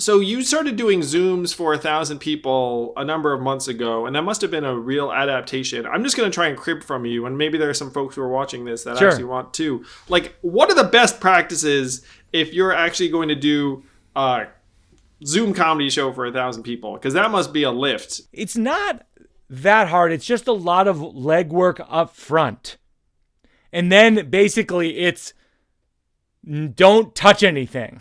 So you started doing Zooms for 1,000 people a number of months ago, and that must have been a real adaptation. I'm just going to try and crib from you, and maybe there are some folks who are watching this that actually want to. Like, what are the best practices if you're actually going to do a Zoom comedy show for 1,000 people? Because that must be a lift. It's not that hard. It's just a lot of legwork up front. And then basically it's don't touch anything.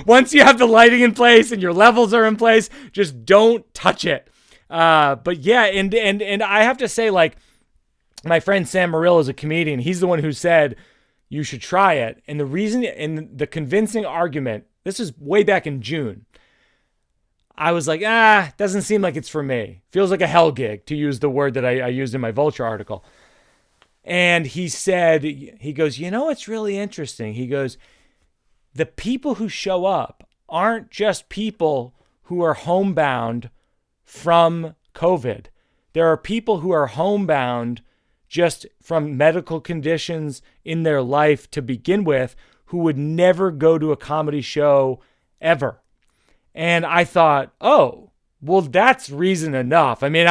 Once you have the lighting in place and your levels are in place, just don't touch it. But yeah, and I have to say, like, my friend Sam Morrill is a comedian. He's the one who said you should try it. And the reason, and the convincing argument, this is way back in June, I was like, doesn't seem like it's for me. Feels like a hell gig, to use the word that I used in my Vulture article. And he said, he goes, you know, it's really interesting. He goes, the people who show up aren't just people who are homebound from COVID. There are people who are homebound just from medical conditions in their life to begin with, who would never go to a comedy show ever. And I thought, oh, well, that's reason enough. I mean,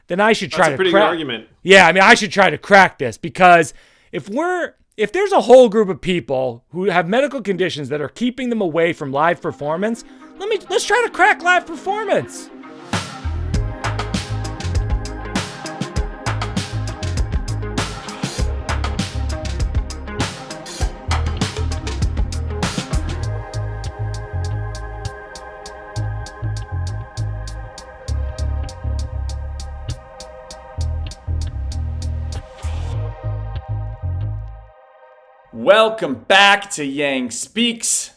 then I should try to crack. That's a pretty good argument. Yeah, I mean, I should try to crack this, because if there's a whole group of people who have medical conditions that are keeping them away from live performance, let's try to crack live performance. Welcome back to Yang Speaks.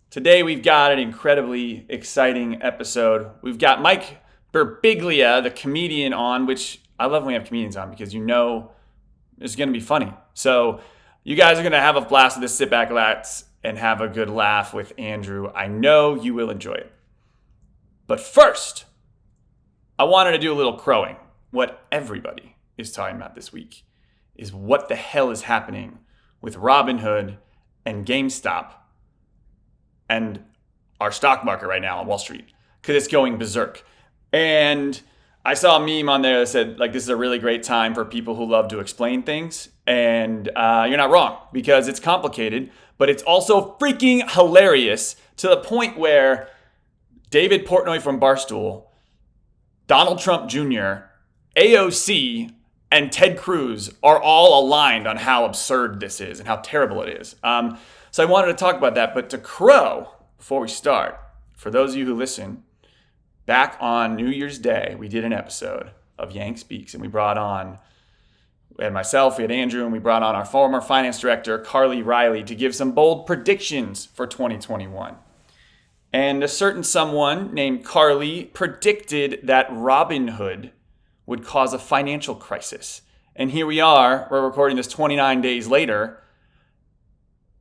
Today we've got an incredibly exciting episode. We've got Mike Birbiglia, the comedian, on, which I love when we have comedians on, because you know it's going to be funny. So you guys are going to have a blast with this. Sit back, relax, and have a good laugh with Andrew. I know you will enjoy it. But first, I wanted to do a little crowing. What everybody is talking about this week is what the hell is happening with Robinhood and GameStop and our stock market right now on Wall Street, because it's going berserk. And I saw a meme on there that said, like, this is a really great time for people who love to explain things. And you're not wrong, because it's complicated, but it's also freaking hilarious, to the point where David Portnoy from Barstool, Donald Trump Jr., AOC, and Ted Cruz are all aligned on how absurd this is and how terrible it is. So I wanted to talk about that. But to crow, before we start, for those of you who listen, back on New Year's Day, we did an episode of Yang Speaks, and we had myself, we had Andrew, and we brought on our former finance director, Carly Riley, to give some bold predictions for 2021. And a certain someone named Carly predicted that Robinhood would cause a financial crisis. And here we are, we're recording this 29 days later,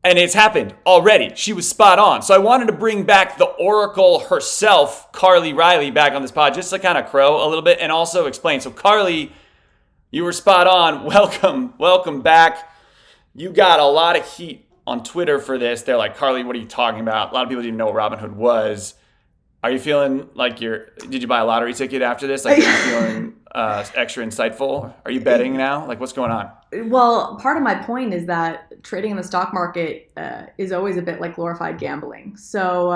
and it's happened already. She was spot on. So I wanted to bring back the Oracle herself, Carly Riley, back on this pod, just to kind of crow a little bit and also explain. So Carly, you were spot on. Welcome back. You got a lot of heat on Twitter for this. They're like, Carly, what are you talking about? A lot of people didn't know what Robinhood was. Are you feeling like did you buy a lottery ticket after this? Like, are you feeling extra insightful? Are you betting now? Like, what's going on? Well, part of my point is that trading in the stock market is always a bit like glorified gambling. So,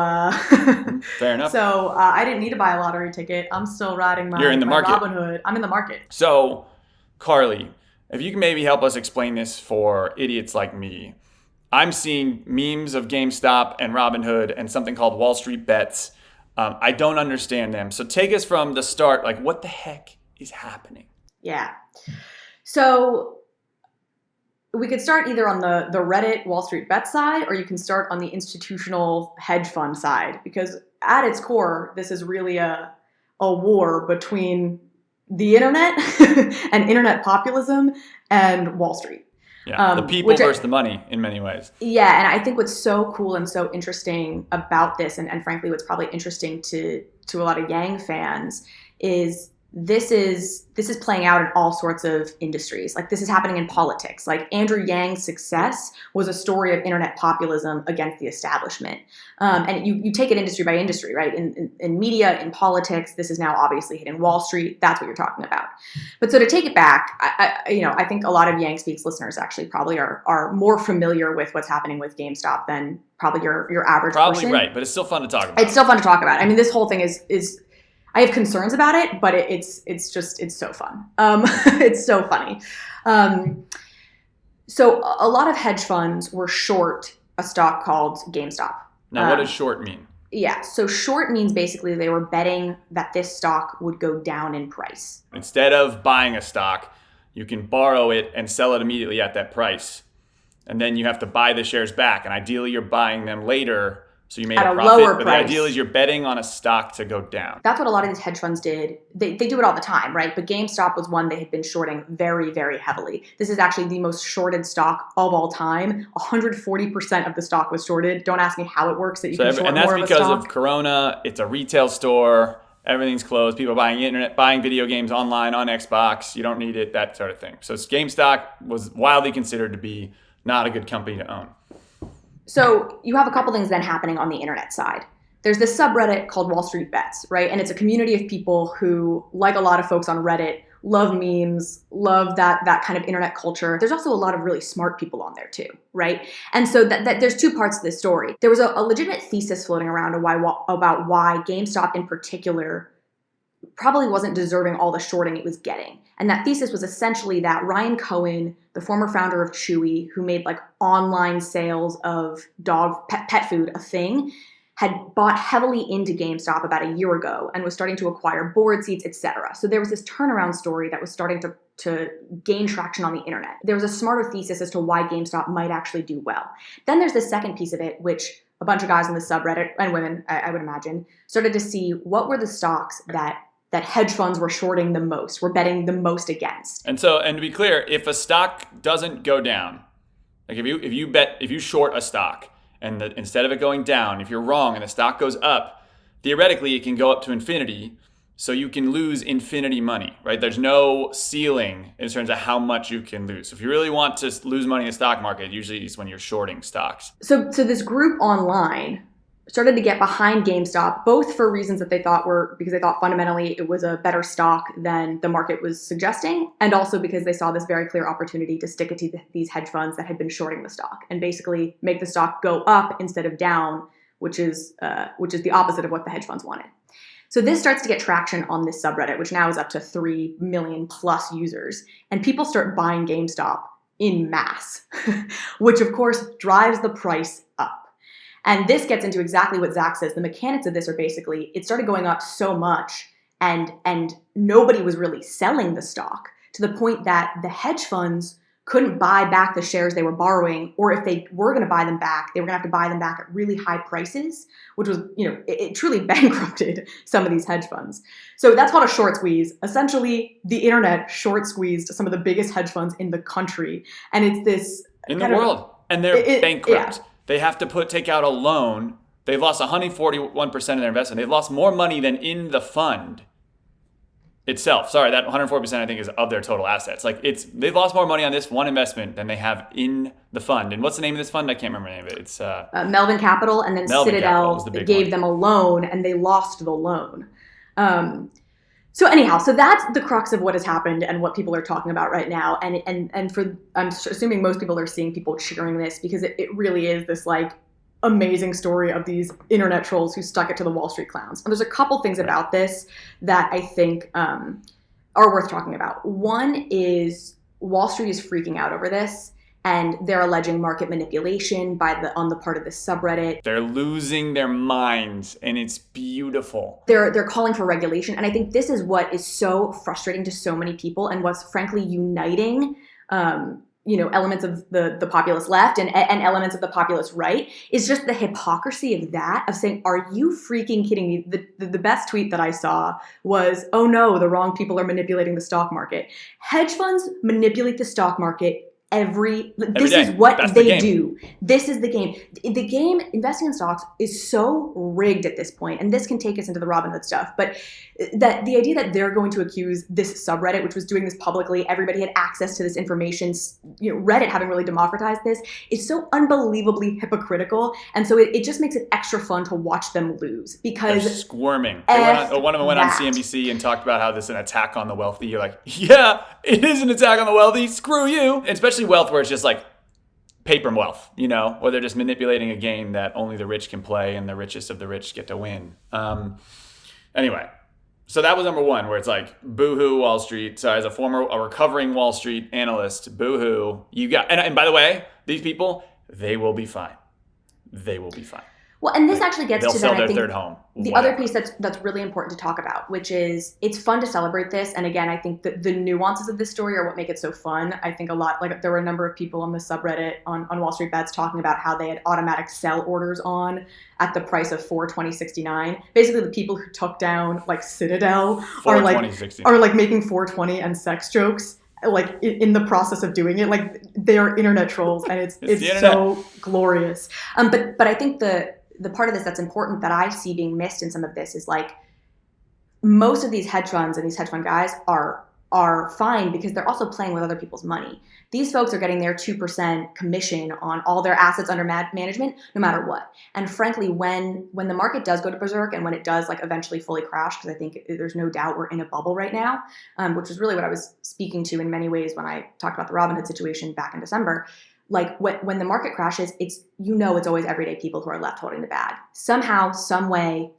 fair enough. So I didn't need to buy a lottery ticket. I'm still riding my Robinhood. I'm in the market. So, Carly, if you can maybe help us explain this for idiots like me. I'm seeing memes of GameStop and Robinhood and something called Wall Street Bets. I don't understand them. So take us from the start. Like, what the heck is happening? Yeah. So we could start either on the Reddit Wall Street Bet side, or you can start on the institutional hedge fund side, because at its core, this is really a war between the internet and internet populism and Wall Street. Yeah, the people versus the money in many ways. Yeah, and I think what's so cool and so interesting about this, and frankly what's probably interesting to a lot of Yang fans, is this is playing out in all sorts of industries. Like this is happening in politics. Like Andrew Yang's success was a story of internet populism against the establishment. And you take it industry by industry, right? In media, in politics, this is now obviously hitting Wall Street. That's what you're talking about. But so to take it back, I think a lot of Yang Speaks listeners actually probably are more familiar with what's happening with GameStop than probably your average probably person. Right, but it's still fun to talk about. It's still fun to talk about. I mean, this whole thing is I have concerns about it, but it's so fun. It's so funny. So a lot of hedge funds were short a stock called GameStop. Now, what does short mean? Yeah, so short means basically they were betting that this stock would go down in price. Instead of buying a stock, you can borrow it and sell it immediately at that price. And then you have to buy the shares back. And ideally, you're buying them later, so you made at a a profit. lower but price. the ideal is you're betting on a stock to go down. That's what a lot of these hedge funds did. They do it all the time, right? But GameStop was one they had been shorting very, very heavily. This is actually the most shorted stock of all time. 140% of the stock was shorted. Don't ask me how it works that you can short more of a stock. And that's because of Corona. It's a retail store. Everything's closed. People are buying video games online on Xbox. You don't need it, that sort of thing. So GameStop was widely considered to be not a good company to own. So you have a couple things then happening on the internet side. There's this subreddit called Wall Street Bets, right? And it's a community of people who, like a lot of folks on Reddit, love memes, love that kind of internet culture. There's also a lot of really smart people on there too, right? And so that there's two parts to this story. There was a legitimate thesis floating around about why GameStop in particular probably wasn't deserving all the shorting it was getting. And that thesis was essentially that Ryan Cohen, the former founder of Chewy, who made like online sales of pet food a thing, had bought heavily into GameStop about a year ago and was starting to acquire board seats, etc. So there was this turnaround story that was starting to gain traction on the internet. There was a smarter thesis as to why GameStop might actually do well. Then there's the second piece of it, which a bunch of guys in the subreddit, and women, I would imagine, started to see what were the stocks that hedge funds were shorting the most, were betting the most against. And to be clear, if a stock doesn't go down, like if you short a stock and instead of it going down, if you're wrong and the stock goes up, theoretically it can go up to infinity, so you can lose infinity money, right? There's no ceiling in terms of how much you can lose. So if you really want to lose money in the stock market, usually it's when you're shorting stocks. So this group online started to get behind GameStop, both for reasons that they thought were because they thought fundamentally it was a better stock than the market was suggesting, and also because they saw this very clear opportunity to stick it to these hedge funds that had been shorting the stock and basically make the stock go up instead of down, which is the opposite of what the hedge funds wanted. So this starts to get traction on this subreddit, which now is up to 3 million plus users, and people start buying GameStop in mass, which of course drives the price up. And this gets into exactly what Zach says. The mechanics of this are basically, it started going up so much and nobody was really selling the stock to the point that the hedge funds couldn't buy back the shares they were borrowing, or if they were going to buy them back, they were going to have to buy them back at really high prices, which was, it truly bankrupted some of these hedge funds. So that's called a short squeeze. Essentially, the internet short squeezed some of the biggest hedge funds in the country. And it's this... In the world. And they're bankrupt. Yeah. They have to take out a loan. They've lost 141% of their investment. They've lost more money than in the fund itself. Sorry, that 104% I think is of their total assets. They've lost more money on this one investment than they have in the fund. And what's the name of this fund? I can't remember the name of it. It's Melvin Capital, and then Melvin Citadel gave them a loan, and they lost the loan. So anyhow, so that's the crux of what has happened and what people are talking about right now. And I'm assuming most people are seeing people cheering this because it really is this amazing story of these internet trolls who stuck it to the Wall Street clowns. And there's a couple things about this that I think are worth talking about. One is Wall Street is freaking out over this, and they're alleging market manipulation on the part of the subreddit. They're losing their minds, and it's beautiful. They're calling for regulation, and I think this is what is so frustrating to so many people, and what's frankly uniting, elements of the populist left and elements of the populist right, is just the hypocrisy of that, of saying, are you freaking kidding me? The best tweet that I saw was, oh no, the wrong people are manipulating the stock market. Hedge funds manipulate the stock market this day. is what That's the they game. do. This is the game. The game, investing in stocks, is so rigged at this point, and this can take us into the Robinhood stuff, but that the idea that they're going to accuse this subreddit, which was doing this publicly, everybody had access to this information, Reddit having really democratized this, is so unbelievably hypocritical, and so it just makes it extra fun to watch them lose, because they're squirming. One of them went on CNBC and talked about how this is an attack on the wealthy. You're like, yeah, it is an attack on the wealthy. Screw you. And especially wealth where it's just like paper wealth, where they're just manipulating a game that only the rich can play and the richest of the rich get to win. Anyway, so that was number one, where it's like, boo-hoo Wall Street. So as a recovering Wall Street analyst, boo-hoo. And by the way, these people, they will be fine. They will be fine. Well, and this actually gets to sell that, their I think, third home. the other piece that's really important to talk about, which is it's fun to celebrate this. And again, I think that the nuances of this story are what make it so fun. I think there were a number of people on the subreddit on Wall Street Bets talking about how they had automatic sell orders on at the price of $420.69. Basically, the people who took down like Citadel are like making 420 and sex jokes like in the process of doing it. Like, they are internet trolls, and it's so glorious. But I think the part of this that's important that I see being missed in some of this is like, most of these hedge funds and these hedge fund guys are fine because they're also playing with other people's money. These folks are getting their 2% commission on all their assets under management, no matter what. And frankly, when the market does go to berserk and when it does like eventually fully crash, because I think there's no doubt we're in a bubble right now, which is really what I was speaking to in many ways when I talked about the Robinhood situation back in December. Like when the market crashes, it's always everyday people who are left holding the bag. Somehow, some way,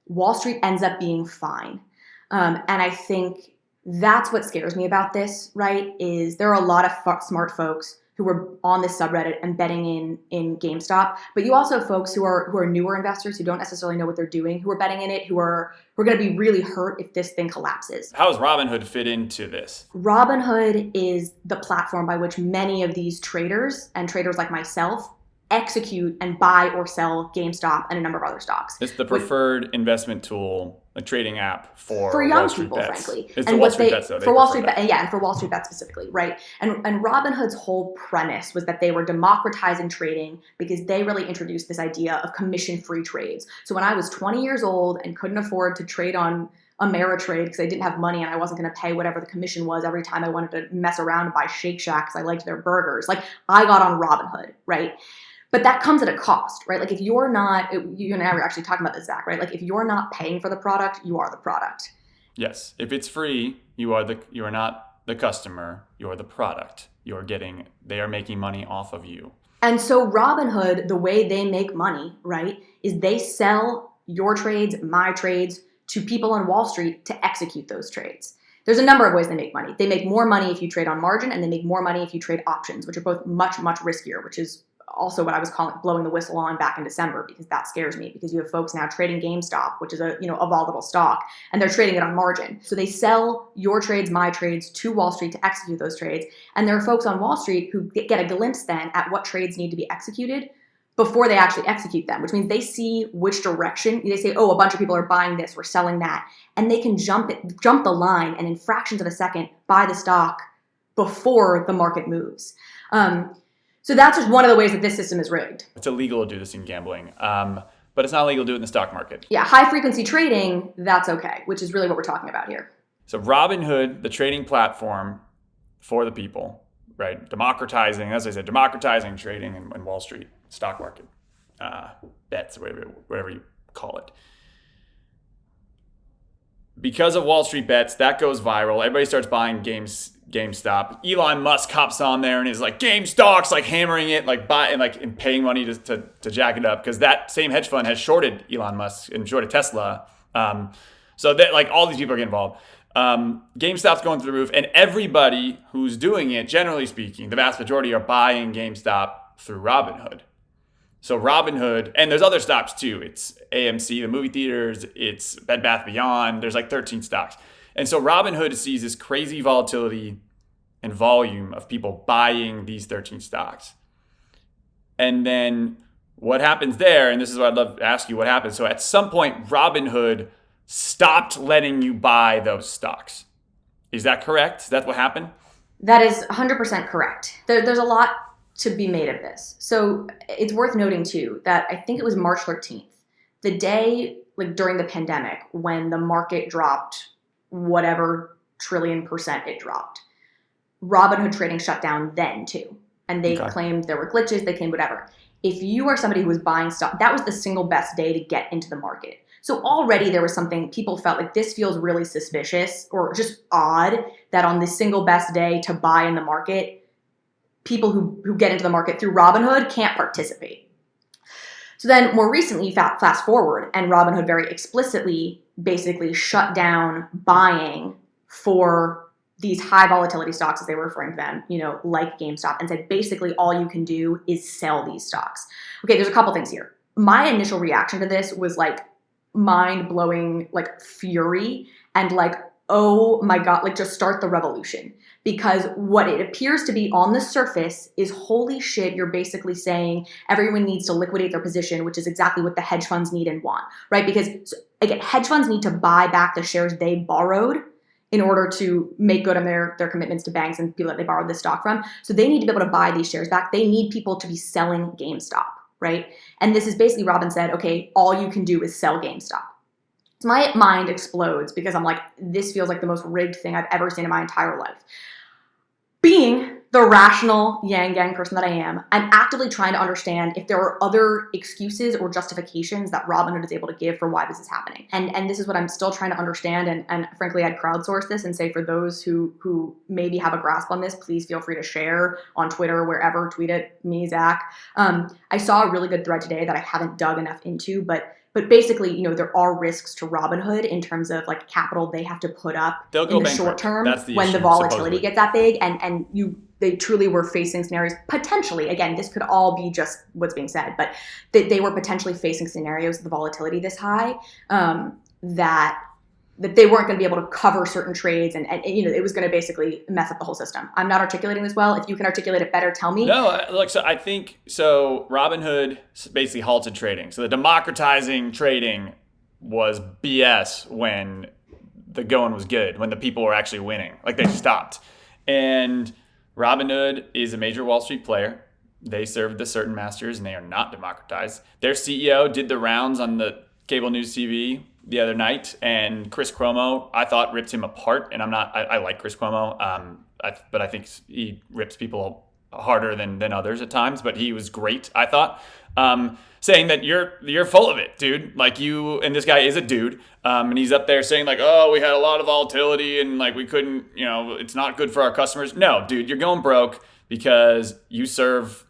Wall Street ends up being fine. And I think that's what scares me about this, right? Is there are a lot of smart folks who were on this subreddit and betting in GameStop, but you also have folks who are newer investors who don't necessarily know what they're doing, who are betting in it, who are going to be really hurt if this thing collapses. How does Robinhood fit into this? Robinhood is the platform by which many of these traders and traders like myself execute and buy or sell GameStop and a number of other stocks. It's the preferred investment tool, a trading app for young Wall Street people, bets. frankly. It's and the Wall Street Bets, though. For Wall Street Bets, and for Wall Street Bets specifically, right? And Robinhood's whole premise was that they were democratizing trading because they really introduced this idea of commission-free trades. So when I was 20 years old and couldn't afford to trade on Ameritrade because I didn't have money and I wasn't going to pay whatever the commission was every time I wanted to mess around and buy Shake Shack because I liked their burgers, like, I got on Robinhood, right? But that comes at a cost, right? Like, if you're not, you and I were actually talking about this, Zach, right? Like, if you're not paying for the product, you are the product. Yes. If it's free, you are not the customer, you're the product. They are making money off of you. And so Robinhood, the way they make money, right, is they sell your trades, my trades, to people on Wall Street to execute those trades. There's a number of ways they make money. They make more money if you trade on margin, and they make more money if you trade options, which are both much, much riskier, which is also what I was blowing the whistle on back in December, because that scares me, because you have folks now trading GameStop, which is a volatile stock, and they're trading it on margin. So they sell your trades, my trades, to Wall Street to execute those trades. And there are folks on Wall Street who get a glimpse then at what trades need to be executed before they actually execute them, which means they see which direction. They say, oh, a bunch of people are buying this, we're selling that. And they can jump the line and in fractions of a second buy the stock before the market moves. So that's just one of the ways that this system is rigged. It's illegal to do this in gambling, but it's not illegal to do it in the stock market. Yeah, high frequency trading, that's okay, which is really what we're talking about here. So Robinhood, the trading platform for the people, right? Democratizing, as I said, democratizing trading in Wall Street, stock market, bets, whatever you call it. Because of Wall Street Bets, that goes viral. Everybody starts buying GameStop. Elon Musk hops on there and is like, GameStocks, like hammering it, like buying, like and paying money to jack it up, because that same hedge fund has shorted Elon Musk and shorted Tesla. So that, like, all these people are getting involved. GameStop's going through the roof, and everybody who's doing it, generally speaking, the vast majority are buying GameStop through Robinhood. So Robinhood, and there's other stocks too. It's AMC, the movie theaters. It's Bed Bath Beyond. There's like 13 stocks. And so Robinhood sees this crazy volatility and volume of people buying these 13 stocks. And then what happens there, and this is what I'd love to ask you, what happens. So at some point, Robinhood stopped letting you buy those stocks. Is that correct? Is that what happened? That is 100% correct. There's a lot to be made of this. So it's worth noting too that I think it was March 13th, the day like during the pandemic when the market dropped whatever trillion% it dropped. Robinhood trading shut down then too. And they claimed there were glitches, they claimed whatever. If you are somebody who was buying stock, that was the single best day to get into the market. So already there was something people felt like this feels really suspicious or just odd that on the single best day to buy in the market, people who get into the market through Robinhood can't participate. So then more recently, fast forward, and Robinhood very explicitly basically shut down buying for these high volatility stocks, as they were referring to them, like GameStop, and said basically all you can do is sell these stocks. Okay, there's a couple things here. My initial reaction to this was like mind-blowing, like fury and like, oh my God, like just start the revolution. Because what it appears to be on the surface is holy shit, you're basically saying everyone needs to liquidate their position, which is exactly what the hedge funds need and want, right? Because again, hedge funds need to buy back the shares they borrowed in order to make good on their commitments to banks and people that they borrowed this stock from. So they need to be able to buy these shares back. They need people to be selling GameStop, right? And this is basically Robin said, okay, all you can do is sell GameStop. So my mind explodes because I'm like, this feels like the most rigged thing I've ever seen in my entire life. Being the rational Yang Gang person that I am, I'm actively trying to understand if there are other excuses or justifications that Robinhood is able to give for why this is happening. And this is what I'm still trying to understand. And frankly, I'd crowdsource this and say for those who maybe have a grasp on this, please feel free to share on Twitter, wherever, tweet at me, Zach. I saw a really good thread today that I haven't dug enough into, but basically, there are risks to Robinhood in terms of like capital they have to put up in the short term when the volatility gets that big, and they truly were facing scenarios potentially. Again, this could all be just what's being said, but they were potentially facing scenarios with the volatility this high that they weren't going to be able to cover certain trades, and it was going to basically mess up the whole system. I'm not articulating this well. If you can articulate it better, tell me. No, I think Robinhood basically halted trading. So the democratizing trading was BS when the going was good, when the people were actually winning. Like they stopped. And Robinhood is a major Wall Street player. They serve the certain masters, and they are not democratized. Their CEO did the rounds on the cable news TV the other night, and Chris Cuomo, I thought, ripped him apart. And I like Chris Cuomo, but I think he rips people harder than others at times. But he was great, I thought, saying that you're full of it, dude. Like you, and this guy is a dude, and he's up there saying like, oh, we had a lot of volatility and like we couldn't, it's not good for our customers. No, dude, you're going broke because you serve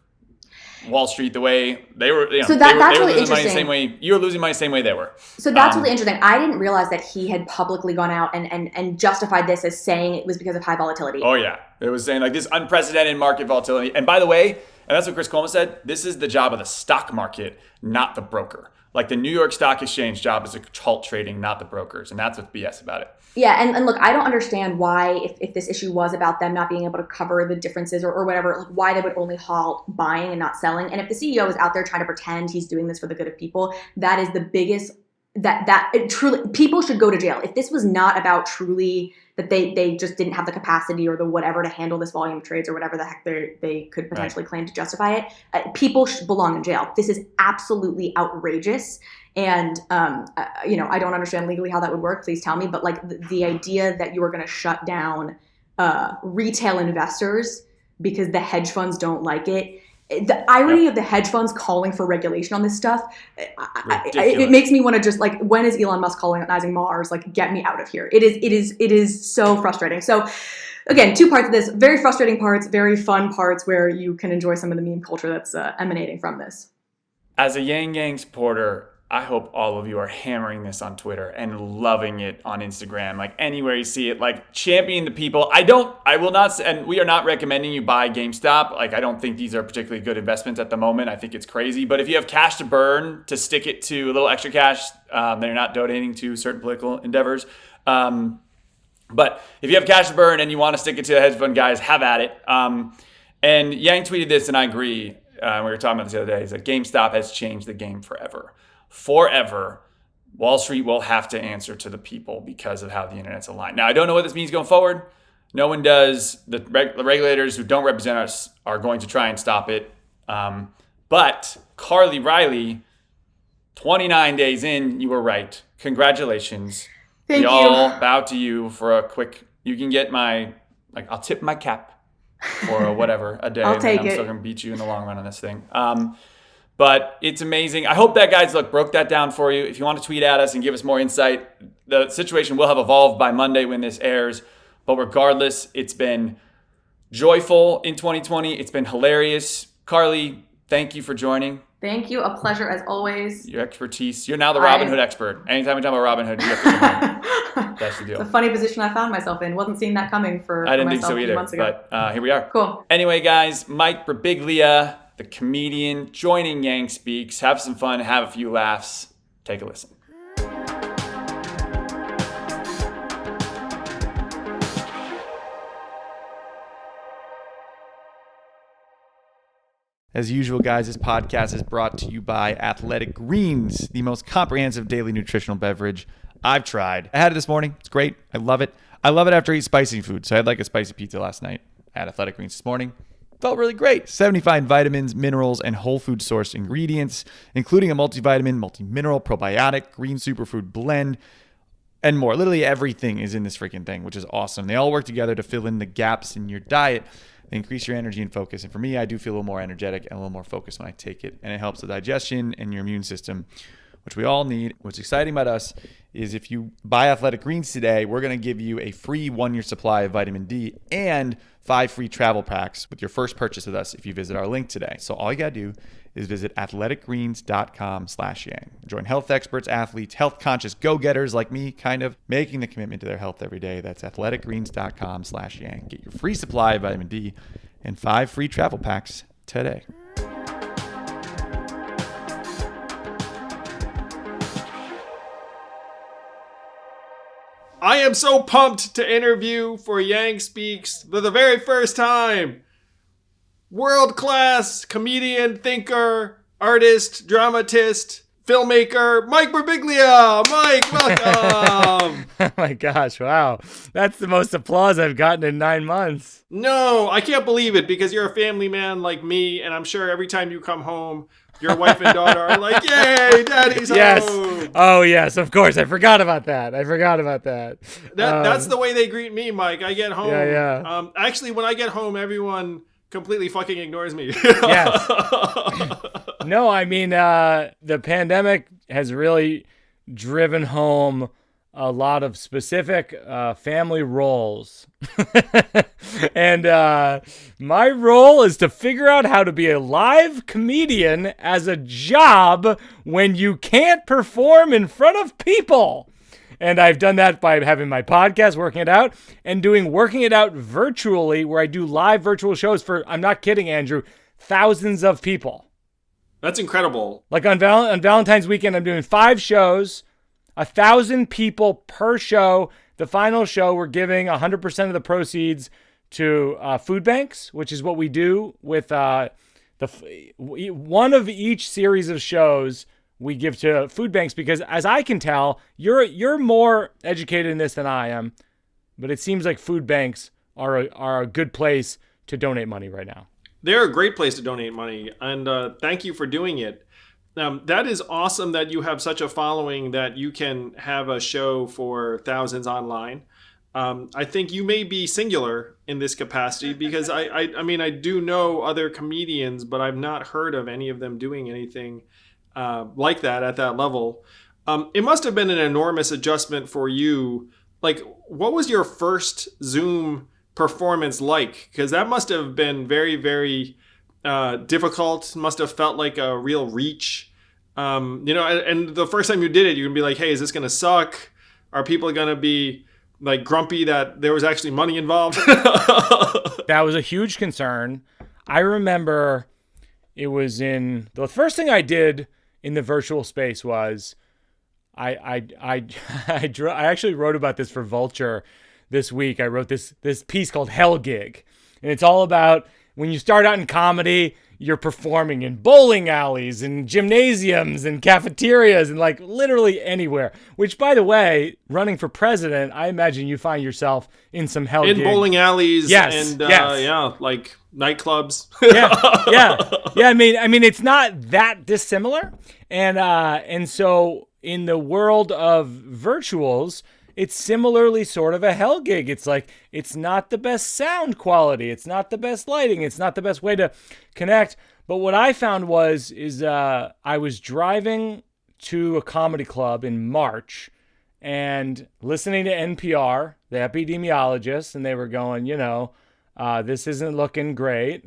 Wall Street the way they were, so they were really losing money the same way you were losing money the same way they were. So that's really interesting. I didn't realize that he had publicly gone out and justified this as saying it was because of high volatility. Oh yeah, it was saying like this unprecedented market volatility. And by the way, and that's what Chris Cuomo said, this is the job of the stock market, not the broker. Like the New York Stock Exchange job is to halt trading, not the brokers, and that's what's BS about it. Yeah, and look, I don't understand why, if this issue was about them not being able to cover the differences or whatever, like why they would only halt buying and not selling. And if the CEO is out there trying to pretend he's doing this for the good of people, that is the biggest, that it truly, people should go to jail. If this was not about truly that they just didn't have the capacity or the whatever to handle this volume of trades or whatever the heck they could potentially claim to justify it, people should belong in jail. This is absolutely outrageous. And, I don't understand legally how that would work. Please tell me. But like the idea that you are going to shut down retail investors because the hedge funds don't like it. The irony of the hedge funds calling for regulation on this stuff, it makes me want to just like, when is Elon Musk colonizing Mars? Like, get me out of here. It is so frustrating. So again, two parts of this, very frustrating parts, very fun parts where you can enjoy some of the meme culture that's emanating from this. As a Yang Gang supporter, I hope all of you are hammering this on Twitter and loving it on Instagram, like anywhere you see it, like championing the people. I will not, and we are not recommending you buy GameStop. Like, I don't think these are particularly good investments at the moment. I think it's crazy. But if you have cash to burn, to stick it to a little extra cash, they're not donating to certain political endeavors. But if you have cash to burn and you want to stick it to the hedge fund guys, have at it. And Yang tweeted this, and I agree. We were talking about this the other day. Is that GameStop has changed the game forever. Forever, Wall Street will have to answer to the people because of how the internet's aligned. Now, I don't know what this means going forward. No one does. The regulators who don't represent us are going to try and stop it. But Carly Riley, 29 days in, you were right. Congratulations. Thank you. All bow to you for a quick, you can get I'll tip my cap for whatever, a day. I'll take I'm it. still going to beat you in the long run on this thing. But it's amazing. I hope that, guys, broke that down for you. If you want to tweet at us and give us more insight, the situation will have evolved by Monday when this airs. But regardless, it's been joyful in 2020. It's been hilarious. Carly, thank you for joining. Thank you. A pleasure as always. Your expertise. You're now the Robinhood expert. Anytime we talk about Robinhood, you have to come in. That's the deal. It's a funny position I found myself in. Wasn't seeing that coming for I didn't think myself so a few either, months ago. but here we are. Cool. Anyway, guys, Mike Birbiglia, the comedian, joining Yang Speaks. Have some fun. Have a few laughs. Take a listen. As usual, guys, this podcast is brought to you by Athletic Greens, the most comprehensive daily nutritional beverage I've tried. I had it this morning. It's great. I love it. I love it after I eat spicy food. So I had a spicy pizza last night. I had Athletic Greens this morning. Felt really great. 75 vitamins, minerals, and whole food sourced ingredients, including a multivitamin, multi-mineral, probiotic, green superfood blend, and more. Literally everything is in this freaking thing, which is awesome. They all work together to fill in the gaps in your diet. They increase your energy and focus. And for me, I do feel a little more energetic and a little more focused when I take it. And it helps the digestion and your immune system, which we all need. What's exciting about us is if you buy Athletic Greens today, we're going to give you a free 1-year supply of vitamin D and 5 free travel packs with your first purchase with us if you visit our link today. So all you got to do is visit athleticgreens.com/yang. Join health experts, athletes, health conscious go-getters like me, kind of making the commitment to their health every day. That's athleticgreens.com/yang. Get your free supply of vitamin D and 5 free travel packs today. I am so pumped to interview for Yang Speaks for the very first time. World-class comedian, thinker, artist, dramatist, filmmaker, Mike Birbiglia. Mike, welcome. Oh my gosh, wow. That's the most applause I've gotten in 9 months. No, I can't believe it because you're a family man like me, and I'm sure every time you come home, your wife and daughter are like, yay, daddy's Yes. home. Oh, yes, of course. I forgot about that. That's the way they greet me, Mike. I get home. Yeah. Actually, when I get home, everyone completely fucking ignores me. Yes. No, I mean, the pandemic has really driven home a lot of specific family roles. And my role is to figure out how to be a live comedian as a job when you can't perform in front of people. And I've done that by having my podcast, Working It Out, and Working It Out virtually, where I do live virtual shows for, I'm not kidding, Andrew, thousands of people. That's incredible. Like on Valentine's weekend, I'm doing 5 shows, 1,000 people per show. The final show, we're giving 100% of the proceeds to food banks, which is what we do with one of each series of shows we give to food banks, because as I can tell, you're more educated in this than I am, but it seems like food banks are a good place to donate money right now. They're a great place to donate money, and thank you for doing it. That is awesome that you have such a following that you can have a show for thousands online. I think you may be singular in this capacity because I mean, I do know other comedians, but I've not heard of any of them doing anything like that at that level. It must have been an enormous adjustment for you. Like, what was your first Zoom performance like? Because that must have been very, very difficult. Must have felt like a real reach. And the first time you did it, you're gonna be like, hey, is this gonna suck? Are people gonna be like grumpy that there was actually money involved? That was a huge concern. I remember it was the first thing I did in the virtual space was I actually wrote about this for Vulture this week. I wrote this piece called Hell Gig. And it's all about when you start out in comedy, you're performing in bowling alleys and gymnasiums and cafeterias and like literally anywhere. Which, by the way, running for president, I imagine you find yourself in some hell in gig. bowling alleys and yes. yeah, like nightclubs. yeah. I mean, it's not that dissimilar, and so in the world of virtuals, it's similarly sort of a hell gig. It's like, it's not the best sound quality. It's not the best lighting. It's not the best way to connect. But what I found is I was driving to a comedy club in March and listening to NPR, the epidemiologists, and they were going, this isn't looking great.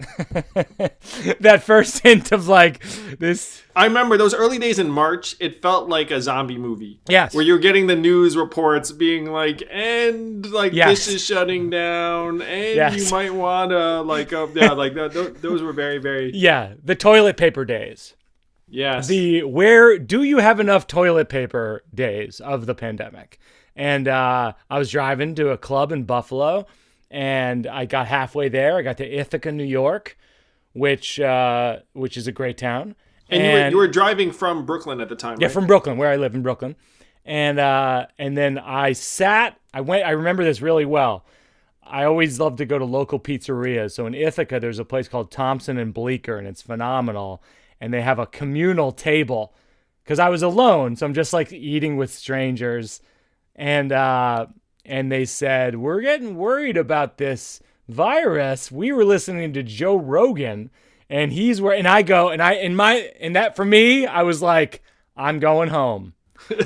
That first hint of like this. I remember those early days in March, it felt like a zombie movie. Yes. Where you're getting the news reports being like, and like Yes. this is shutting down, and Yes. you might want to those were very, very. Yeah. The toilet paper days. Yes. Where do you have enough toilet paper days of the pandemic? And I was driving to a club in Buffalo. And I got halfway there. I got to Ithaca, New York, which is a great town. And you were driving from Brooklyn at the time, right? Yeah, from Brooklyn, where I live in Brooklyn. And then I remember this really well. I always love to go to local pizzerias. So in Ithaca, there's a place called Thompson and Bleecker, and it's phenomenal. And they have a communal table because I was alone. So I'm just like eating with strangers. And they said, we're getting worried about this virus. We were listening to Joe Rogan, and for me, I was like, I'm going home.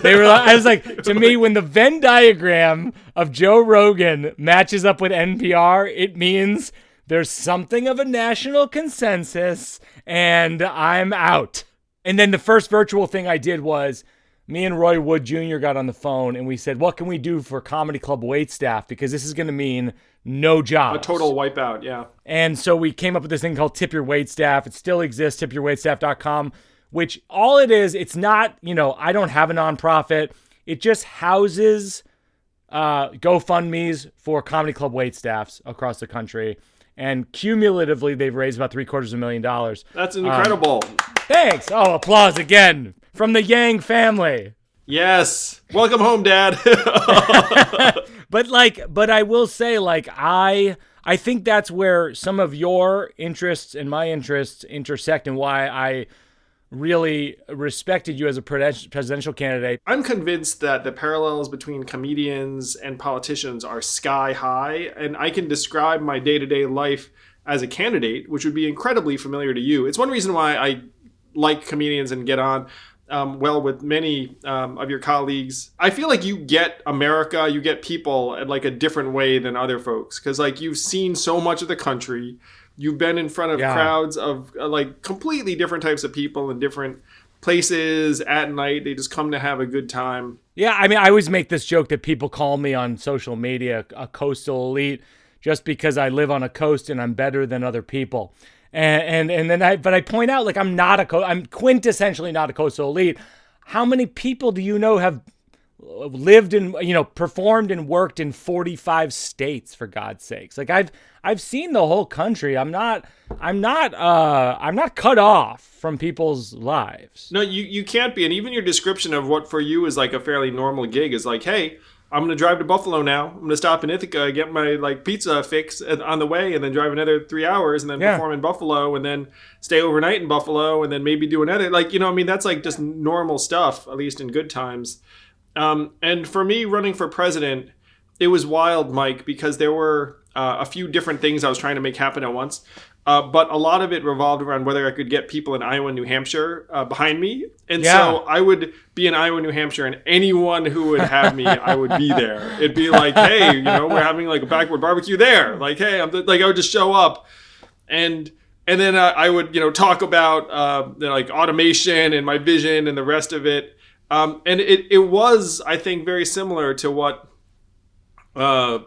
I was like, to me, when the Venn diagram of Joe Rogan matches up with NPR, it means there's something of a national consensus, and I'm out. And then the first virtual thing I did was, me and Roy Wood Jr. got on the phone and we said, what can we do for Comedy Club waitstaff? Because this is going to mean no jobs. A total wipeout, yeah. And so we came up with this thing called Tip Your Waitstaff. It still exists, tipyourwaitstaff.com, which all it is, it's not, I don't have a nonprofit. It just houses GoFundMes for Comedy Club waitstaffs across the country. And cumulatively, they've raised about $750,000. That's incredible. Thanks. Oh, applause again from the Yang family. Yes. Welcome home, Dad. But I will say, I think that's where some of your interests and my interests intersect, and why I really respected you as a presidential candidate. I'm convinced that the parallels between comedians and politicians are sky high, and I can describe my day-to-day life as a candidate, which would be incredibly familiar to you. It's one reason why I like comedians and get on well with many of your colleagues. I feel like you get America, you get people at like a different way than other folks, because like you've seen so much of the country. You've been in front of crowds of like completely different types of people in different places at night. They just come to have a good time. Yeah, I mean, I always make this joke that people call me on social media a coastal elite just because I live on a coast and I'm better than other people. And then I point out, like, I'm quintessentially not a coastal elite. How many people do you know have lived in, performed and worked in 45 states, for God's sakes? Like, I've seen the whole country. I'm not cut off from people's lives. No, you can't be. And even your description of what for you is like a fairly normal gig is like, hey, I'm going to drive to Buffalo now. I'm going to stop in Ithaca, get my like pizza fix on the way, and then drive another 3 hours and then perform in Buffalo, and then stay overnight in Buffalo, and then maybe do another, that's like just normal stuff, at least in good times. And for me, running for president, it was wild, Mike, because there were a few different things I was trying to make happen at once. But a lot of it revolved around whether I could get people in Iowa and New Hampshire behind me. And so I would be in Iowa, New Hampshire, and anyone who would have me, I would be there. It'd be like, hey, we're having like a backward barbecue there. Like, hey, I would just show up. And then I would, talk about like automation and my vision and the rest of it. And it was, I think, very similar to what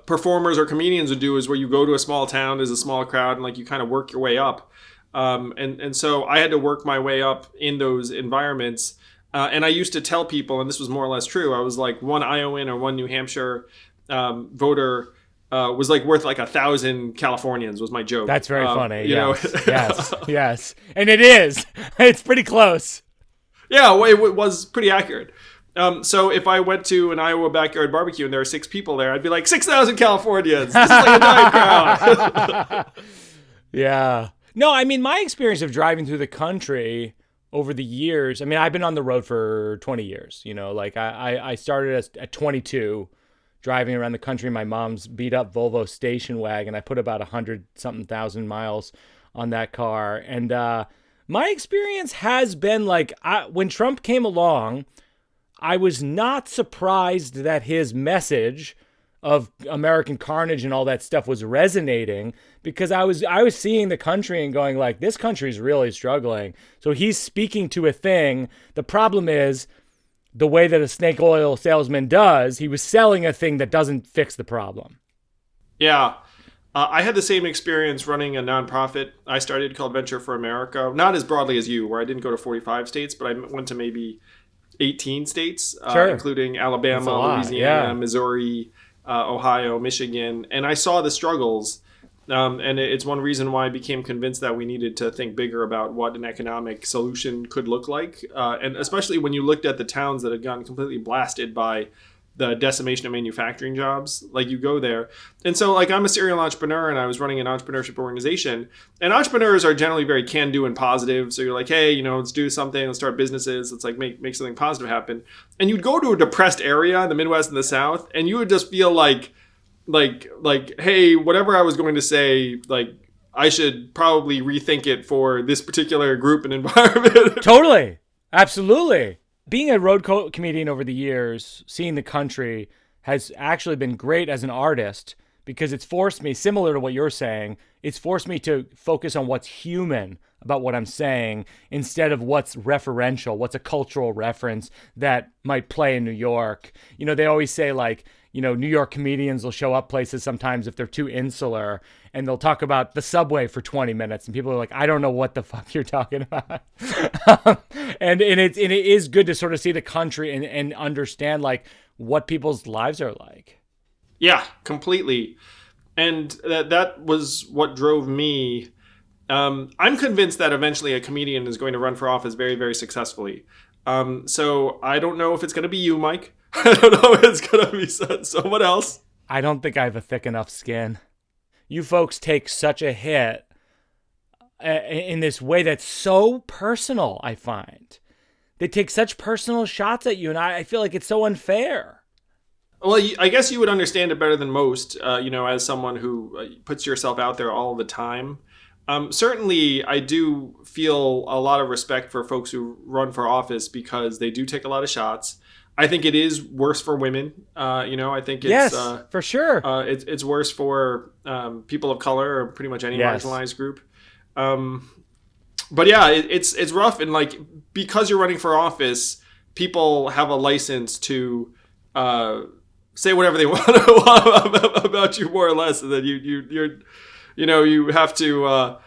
performers or comedians would do, is where you go to a small town, there's a small crowd, and like you kind of work your way up. And so I had to work my way up in those environments. And I used to tell people, and this was more or less true, I was like one Iowan or one New Hampshire voter was like worth like 1,000 Californians was my joke. That's very funny. You know, yes. And it is. It's pretty close. Yeah, well, it was pretty accurate. So if I went to an Iowa backyard barbecue and there were 6 people there, I'd be like 6,000 Californians. This is like a giant crowd. Yeah. No, I mean, my experience of driving through the country over the years, I mean, I've been on the road for 20 years. You know, like I started at 22 driving around the country in my mom's beat up Volvo station wagon. I put about 100-something thousand miles on that car. And my experience has been like, when Trump came along, I was not surprised that his message of American carnage and all that stuff was resonating, because I was seeing the country and going like, this country's really struggling. So he's speaking to a thing. The problem is the way that a snake oil salesman does, he was selling a thing that doesn't fix the problem. Yeah. I had the same experience running a nonprofit I started called Venture for America. Not as broadly as you, where I didn't go to 45 states, but I went to maybe 18 states, including Alabama, Louisiana, Missouri, Ohio, Michigan. And I saw the struggles. And it's one reason why I became convinced that we needed to think bigger about what an economic solution could look like. And especially when you looked at the towns that had gotten completely blasted by the decimation of manufacturing jobs, like you go there. And so like I'm a serial entrepreneur and I was running an entrepreneurship organization, and entrepreneurs are generally very can-do and positive. So you're like, hey, you know, let's do something, let's start businesses, let's like make something positive happen. And you'd go to a depressed area in the Midwest and the South, and you would just feel like, hey, whatever I was going to say, like I should probably rethink it for this particular group and environment. Totally. Absolutely. Being a road comedian over the years, seeing the country has actually been great as an artist, because it's forced me, similar to what you're saying, it's forced me to focus on what's human about what I'm saying instead of what's referential, what's a cultural reference that might play in New York. You know, they always say like, you know, New York comedians will show up places sometimes if they're too insular, and they'll talk about the subway for 20 minutes. And people are like, I don't know what the fuck you're talking about. and it is good to sort of see the country and understand like what people's lives are like. Yeah, completely. And that was what drove me. I'm convinced that eventually a comedian is going to run for office very, very successfully. So I don't know if it's going to be you, Mike. I don't know if it's going to be someone else. I don't think I have a thick enough skin. You folks take such a hit in this way that's so personal, I find. They take such personal shots at you, and I feel like it's so unfair. Well, I guess you would understand it better than most, you know, as someone who puts yourself out there all the time. Certainly, I do feel a lot of respect for folks who run for office because they do take a lot of shots. I think it is worse for women. You know, I think it's for sure. It's worse for people of color or pretty much any marginalized group. But yeah, it's rough, and like because you're running for office, people have a license to say whatever they want about you, more or less, and then you have to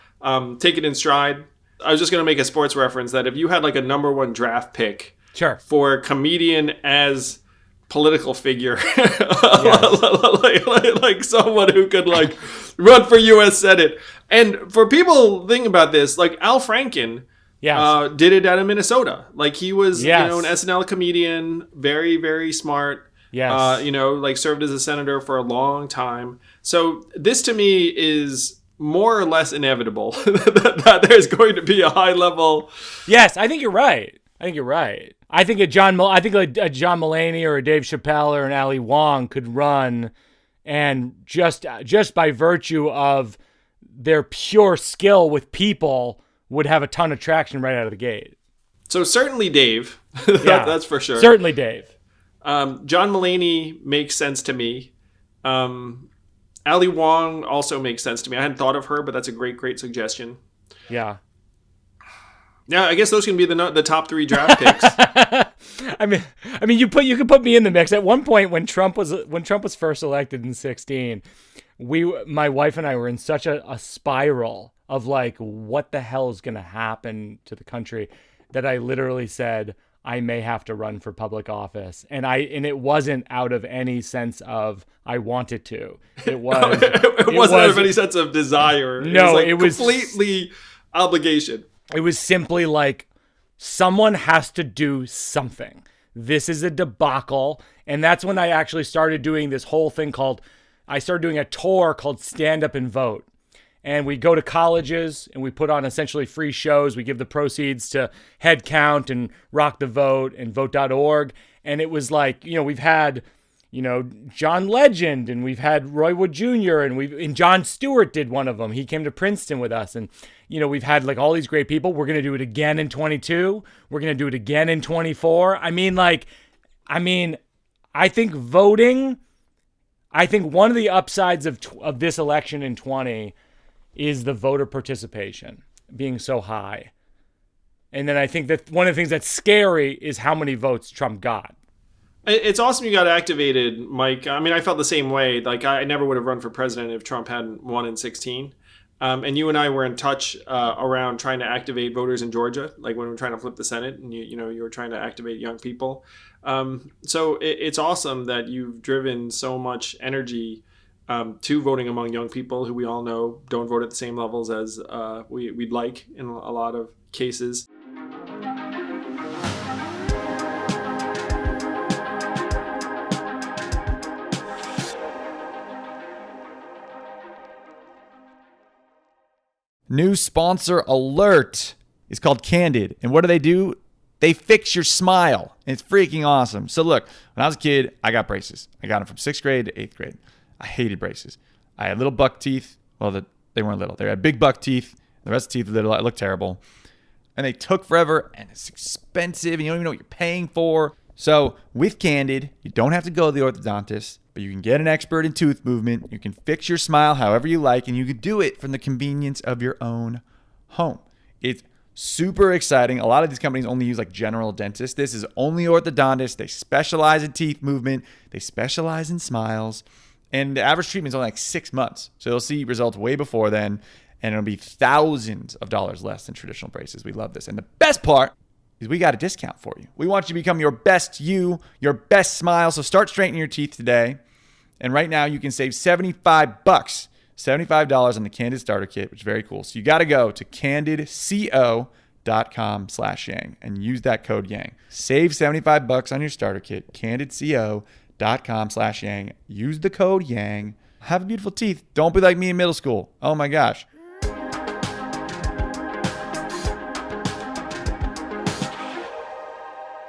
take it in stride. I was just gonna make a sports reference that if you had like a number 1 draft pick. Sure. For a comedian as political figure, like someone who could like run for U.S. Senate. And for people thinking about this, like Al Franken did it out of Minnesota. Like he was, you know, an SNL comedian, very, very smart. Yes. You know, like served as a senator for a long time. So this to me is more or less inevitable that there's going to be a high level. Yes, I think you're right. I think a John Mulaney or a Dave Chappelle or an Ali Wong could run, and just by virtue of their pure skill with people would have a ton of traction right out of the gate. So certainly Dave, that's for sure. Certainly Dave. John Mulaney makes sense to me. Ali Wong also makes sense to me. I hadn't thought of her, but that's a great suggestion. Yeah. Yeah, I guess those can be the top 3 draft picks. I mean, you could put me in the mix. At one point, when Trump was first elected in 2016, my wife and I were in such a spiral of like, what the hell is going to happen to the country, that I literally said, I may have to run for public office. And it wasn't out of any sense of I wanted to. It was it wasn't out of any sense of desire. No, it was completely obligation. It was simply like someone has to do something. This is a debacle. And that's when I actually started doing this whole thing I started doing a tour called Stand Up and Vote. And we go to colleges and we put on essentially free shows. We give the proceeds to Head Count and Rock the Vote and Vote.org. And it was like, we've had, John Legend, and we've had Roy Wood Jr. and Jon Stewart did one of them. He came to Princeton with us. And, we've had like all these great people. We're going to do it again in 22. We're going to do it again in 24. I think voting, one of the upsides of this election in 20 is the voter participation being so high. And then I think that one of the things that's scary is how many votes Trump got. It's awesome you got activated, Mike. I felt the same way. Like, I never would have run for president if Trump hadn't won in 16. And you and I were in touch around trying to activate voters in Georgia, like when we were trying to flip the Senate, and you were trying to activate young people. So it's awesome that you've driven so much energy to voting among young people who we all know don't vote at the same levels as we'd like in a lot of cases. New sponsor alert. It's called Candid. And what do? They fix your smile. And it's freaking awesome. So look, when I was a kid, I got braces. I got them from 6th grade to 8th grade. I hated braces. I had little buck teeth. Well, they weren't little. They had big buck teeth. The rest of the teeth were little. It looked terrible. And they took forever, and it's expensive, and you don't even know what you're paying for. So with Candid, you don't have to go to the orthodontist, but you can get an expert in tooth movement. You can fix your smile however you like, and you can do it from the convenience of your own home. It's super exciting. A lot of these companies only use like general dentists. This is only orthodontists. They specialize in teeth movement. They specialize in smiles. And the average treatment is only like 6 months. So you'll see results way before then. And it'll be thousands of dollars less than traditional braces. We love this. And the best part is we got a discount for you. We want you to become your best your best smile. So start straightening your teeth today. And right now you can save $75, $75 on the Candid Starter Kit, which is very cool. So you got to go to candidco.com/Yang and use that code Yang. Save $75 on your starter kit, candidco.com/Yang. Use the code Yang. Have beautiful teeth. Don't be like me in middle school. Oh my gosh.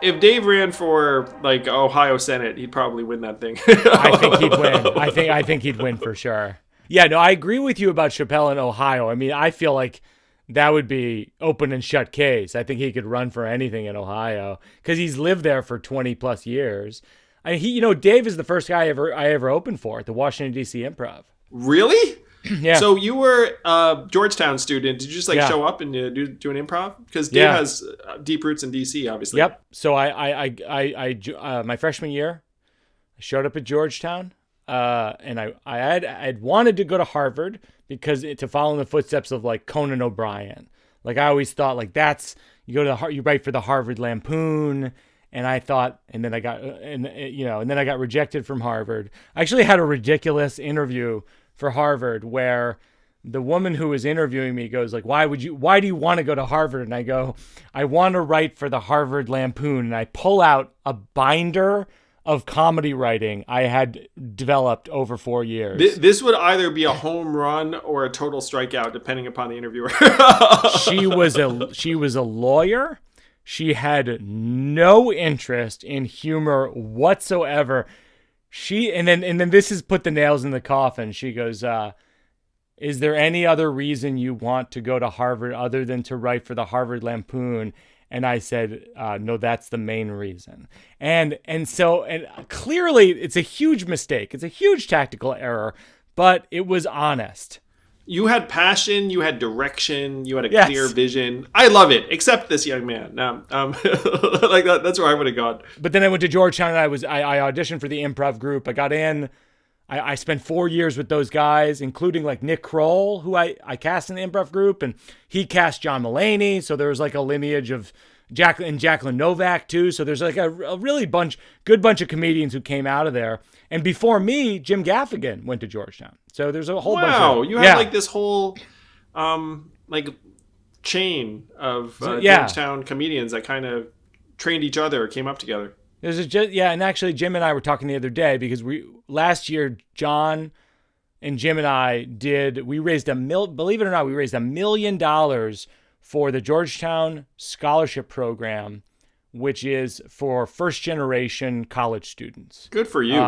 If Dave ran for like Ohio Senate, he'd probably win that thing. I think he'd win. I think he'd win for sure. Yeah, no, I agree with you about Chappelle in Ohio. I feel like that would be open and shut case. I think he could run for anything in Ohio because he's lived there for 20 plus years. Dave is the first guy I ever opened for at the Washington D.C. Improv. Really? Yeah. So you were a Georgetown student. Did you just show up and do an improv? Because Dave has deep roots in D.C. obviously. Yep. So I my freshman year, I showed up at Georgetown, and I had wanted to go to Harvard because to follow in the footsteps of like Conan O'Brien. Like I always thought like you write for the Harvard Lampoon. And I thought, and then I got rejected from Harvard. I actually had a ridiculous interview for Harvard where the woman who was interviewing me goes like, why do you want to go to Harvard? And I go, I want to write for the Harvard Lampoon. And I pull out a binder of comedy writing I had developed over 4 years. This would either be a home run or a total strikeout, depending upon the interviewer. She was a lawyer. She had no interest in humor whatsoever. And then this has put the nails in the coffin. She goes, is there any other reason you want to go to Harvard other than to write for the Harvard Lampoon? And I said, no, that's the main reason. And clearly it's a huge mistake. It's a huge tactical error, but it was honest. You had passion, you had direction, you had a clear vision. I love it, except this young man. Like that's where I would have gone. But then I went to Georgetown and I auditioned for the improv group. I got in. I spent 4 years with those guys, including like Nick Kroll, who I cast in the improv group, and he cast John Mulaney. So there was like a lineage of, Jacqueline Novak too. So there's like a really good bunch of comedians who came out of there. And before me, Jim Gaffigan went to Georgetown. So there's a whole bunch of... Wow, you have like this whole like chain of Georgetown comedians that kind of trained each other, came up together. And actually Jim and I were talking the other day because last year, John and Jim and I we raised believe it or not, we raised $1 million for the Georgetown Scholarship Program, which is for first generation college students. Good for you.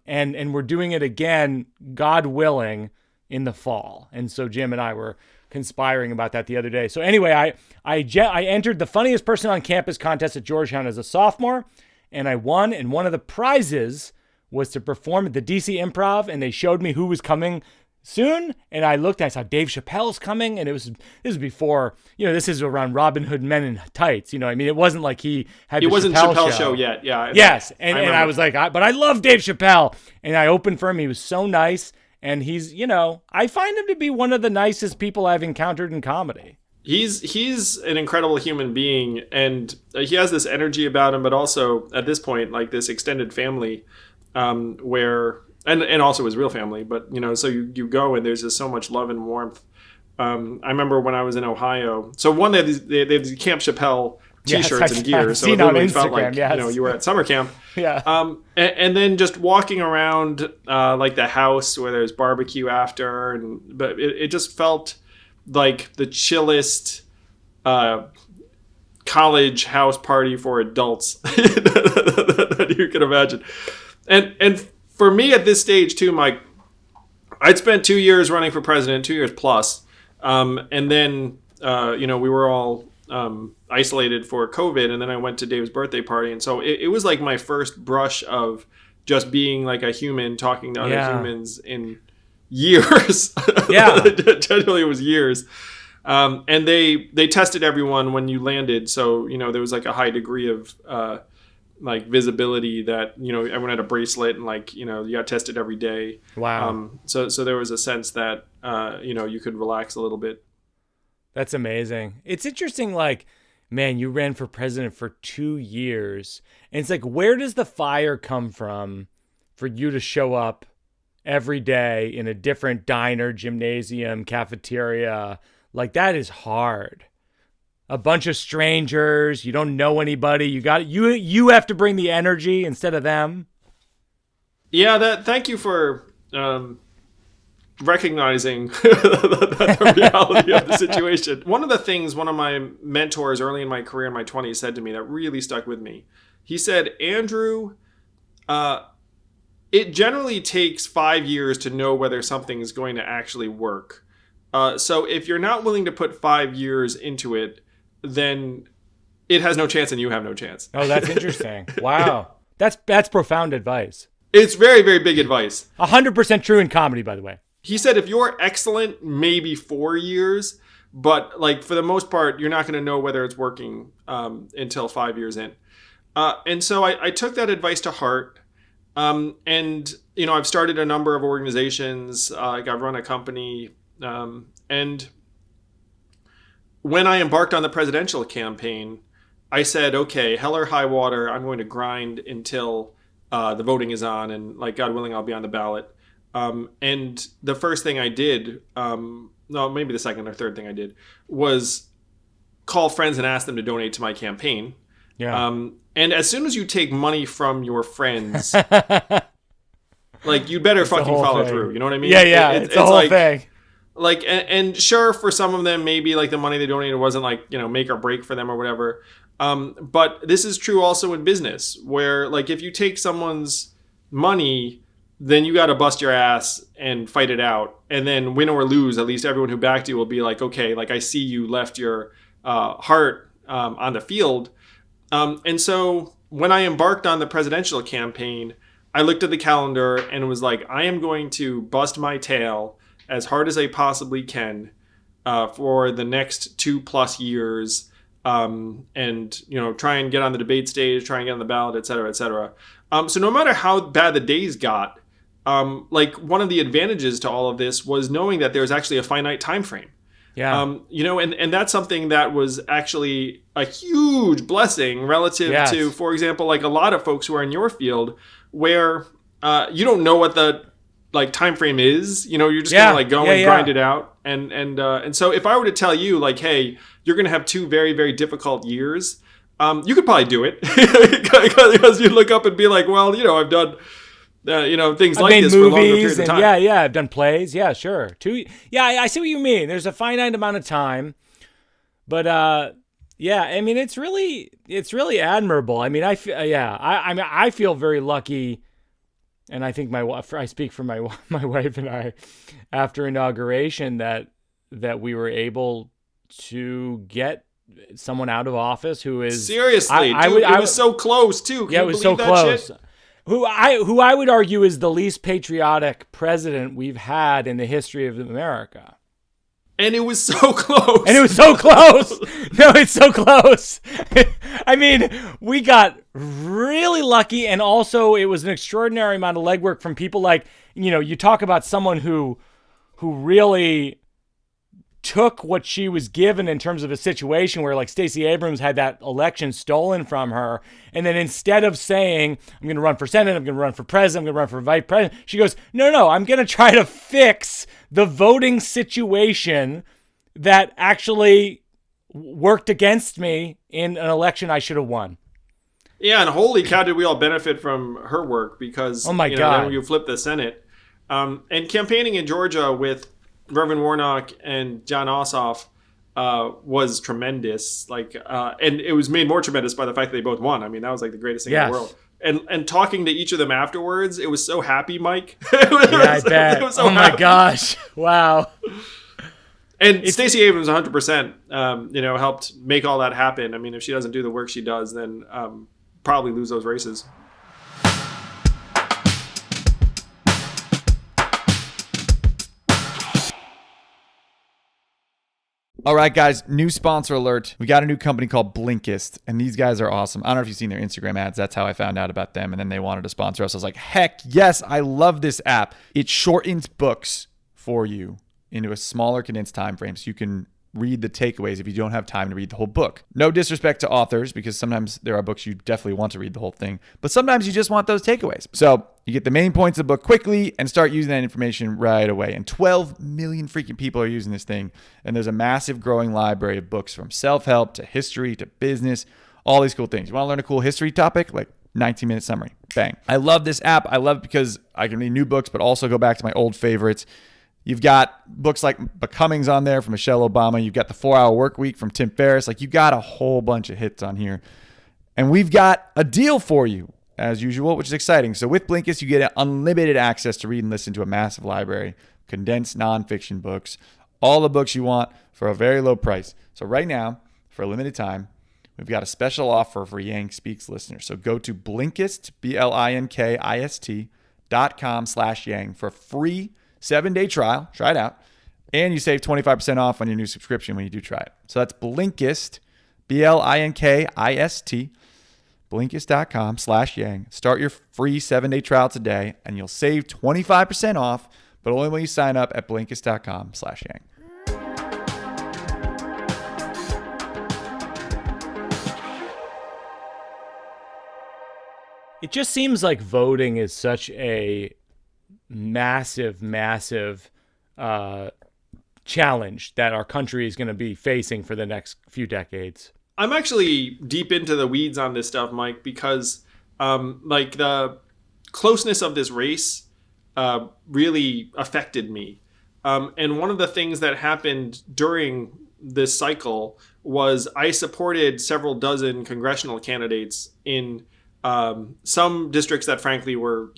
And we're doing it again, God willing, in the fall. And so Jim and I were conspiring about that the other day. So anyway, I entered the funniest person on campus contest at Georgetown as a sophomore, and I won. And one of the prizes was to perform at the DC Improv, and they showed me who was coming soon. And I looked, and I saw Dave Chappelle's coming, and this was before, this is around Robinhood Men in Tights. I mean, it wasn't like he had. It wasn't Chappelle show yet. Yeah. Yes, and I was like, but I love Dave Chappelle, and I opened for him. He was so nice. And he's, I find him to be one of the nicest people I've encountered in comedy. He's an incredible human being, and he has this energy about him, but also at this point, like this extended family, where and also his real family. But so you go and there's just so much love and warmth. I remember when I was in Ohio. So one they have these Camp Chappelle T-shirts and gear, so it really felt like you were at summer camp. Yeah. And then just walking around like the house where there's barbecue after, but it just felt like the chillest college house party for adults that you can imagine. And for me at this stage too, Mike, I'd spent 2 years running for president, 2 years plus, and then we were all isolated for COVID, and then I went to Dave's birthday party, and so it was like my first brush of just being like a human talking to other humans in years. Yeah. Generally it was years. And they tested everyone when you landed, so there was like a high degree of like visibility that everyone had a bracelet, and you got tested every day. Wow. So there was a sense that you could relax a little bit. That's amazing. It's interesting, man, you ran for president for 2 years. And it's like, where does the fire come from for you to show up every day in a different diner, gymnasium, cafeteria? Like, that is hard. A bunch of strangers, you don't know anybody. You have to bring the energy instead of them. Yeah, thank you for recognizing the reality of the situation. One of the things one of my mentors early in my career in my 20s said to me that really stuck with me. He said, Andrew, it generally takes 5 years to know whether something is going to actually work. So if you're not willing to put 5 years into it, then it has no chance and you have no chance. Oh, that's interesting. Wow. That's profound advice. It's very, very big advice. 100% true in comedy, by the way. He said if you're excellent, maybe 4 years, but for the most part, you're not going to know whether it's working until 5 years in. And so I took that advice to heart. And I've started a number of organizations. I've run a company. And when I embarked on the presidential campaign, I said, okay, hell or high water, I'm going to grind until the voting is on, and God willing, I'll be on the ballot. And the first thing I did, maybe the second or third thing I did, was call friends and ask them to donate to my campaign. Yeah. And as soon as you take money from your friends, you'd better fucking follow through. You know what I mean? Yeah. It's the whole thing. And sure, for some of them, maybe the money they donated wasn't make or break for them or whatever. But this is true also in business, where if you take someone's money, then you got to bust your ass and fight it out. And then win or lose, at least everyone who backed you will be okay, I see you left your heart on the field. And so when I embarked on the presidential campaign, I looked at the calendar and was I am going to bust my tail as hard as I possibly can for the next 2+ years, and try and get on the debate stage, try and get on the ballot, et cetera, et cetera. So no matter how bad the days got, one of the advantages to all of this was knowing that there was actually a finite time frame. Yeah. You know, and that's something that was actually a huge blessing relative to, for example, like a lot of folks who are in your field where you don't know what the like time frame is. You know, you're just gonna like go and grind it out. And so if I were to tell you like, hey, you're gonna have 2 very, very difficult years, you could probably do it because you look up and be like, well, you know, I've done things like this for a longer period of time. Yeah, I've done plays. Yeah, sure. I see what you mean. There's a finite amount of time, but yeah, I mean, it's really admirable. I mean, I feel very lucky, and I think I speak for my wife and I, after inauguration, that we were able to get someone out of office who is seriously. It was so close too. Can it was so close. Who I would argue is the least patriotic president we've had in the history of America. And it was so close. No, it's so close. I mean, we got really lucky, and also it was an extraordinary amount of legwork from people like, you know, you talk about someone who really took what she was given in terms of a situation where like Stacey Abrams had that election stolen from her. And then instead of saying, I'm going to run for Senate, I'm going to run for president, I'm going to run for vice president, she goes, no, I'm going to try to fix the voting situation that actually worked against me in an election I should have won. Yeah, and holy cow, did we all benefit from her work because God, then you flip the Senate. And campaigning in Georgia with Reverend Warnock and John Ossoff was tremendous. And it was made more tremendous by the fact that they both won. I mean, that was like the greatest thing in the world. And talking to each of them afterwards, it was so happy, Mike. I bet. Oh my gosh! Wow. And Stacey Abrams, 100%, helped make all that happen. I mean, if she doesn't do the work she does, then probably lose those races. All right, guys, new sponsor alert. We got a new company called Blinkist, and these guys are awesome. I don't know if you've seen their Instagram ads. That's how I found out about them, and then they wanted to sponsor us. I was like, heck yes, I love this app. It shortens books for you into a smaller, condensed time frame so you can read the takeaways if you don't have time to read the whole book. No disrespect to authors, because sometimes there are books you definitely want to read the whole thing, but sometimes you just want those takeaways. So you get the main points of the book quickly and start using that information right away. And 12 million freaking people are using this thing. And there's a massive growing library of books from self-help to history to business, all these cool things. You want to learn a cool history topic? Like 19-minute summary. Bang. I love this app. I love it because I can read new books, but also go back to my old favorites. You've got books like Becoming's on there from Michelle Obama. You've got The 4-Hour Work Week from Tim Ferriss. Like, you got a whole bunch of hits on here. And we've got a deal for you, as usual, which is exciting. So with Blinkist, you get unlimited access to read and listen to a massive library, condensed nonfiction books, all the books you want for a very low price. So right now, for a limited time, we've got a special offer for Yang Speaks listeners. So go to Blinkist, BLINKIST.com/Yang for a free 7-day trial. Try it out. And you save 25% off on your new subscription when you do try it. So that's Blinkist, BLINKIST, Blinkist.com/Yang. Start your free 7-day trial today, and you'll save 25% off, but only when you sign up at Blinkist.com/Yang. It just seems like voting is such a massive challenge that our country is going to be facing for the next few decades. I'm actually deep into the weeds on this stuff, Mike, because the closeness of this race really affected me. And one of the things that happened during this cycle was I supported several dozen congressional candidates in some districts that frankly were,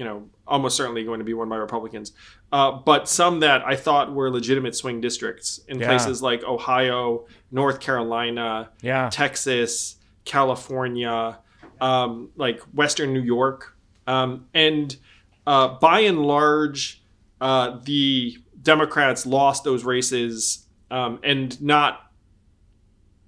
almost certainly going to be won by Republicans, but some that I thought were legitimate swing districts in places like Ohio, North Carolina, Texas, California, like Western New York. And by and large, the Democrats lost those races, and not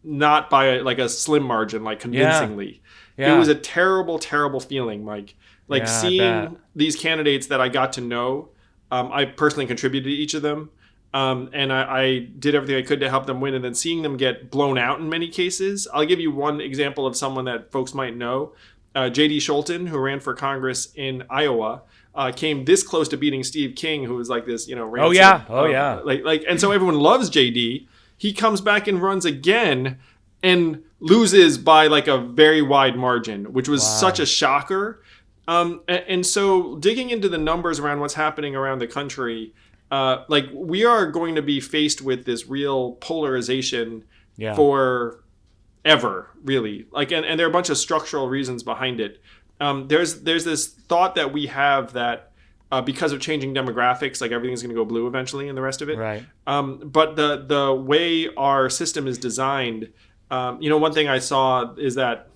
by like a slim margin, like convincingly. It was a terrible, terrible feeling, Mike. Like seeing these candidates that I got to know, I personally contributed to each of them. And I did everything I could to help them win, and then seeing them get blown out in many cases. I'll give you one example of someone that folks might know. J.D. Scholten, who ran for Congress in Iowa, came this close to beating Steve King, who was like this, rancid, and so everyone loves J.D. He comes back and runs again and loses by like a very wide margin, which was such a shocker. And so digging into the numbers around what's happening around the country, we are going to be faced with this real polarization for ever, really. And there are a bunch of structural reasons behind it. There's this thought that we have that because of changing demographics, like everything's going to go blue eventually and the rest of it. Right. But the way our system is designed, one thing I saw is that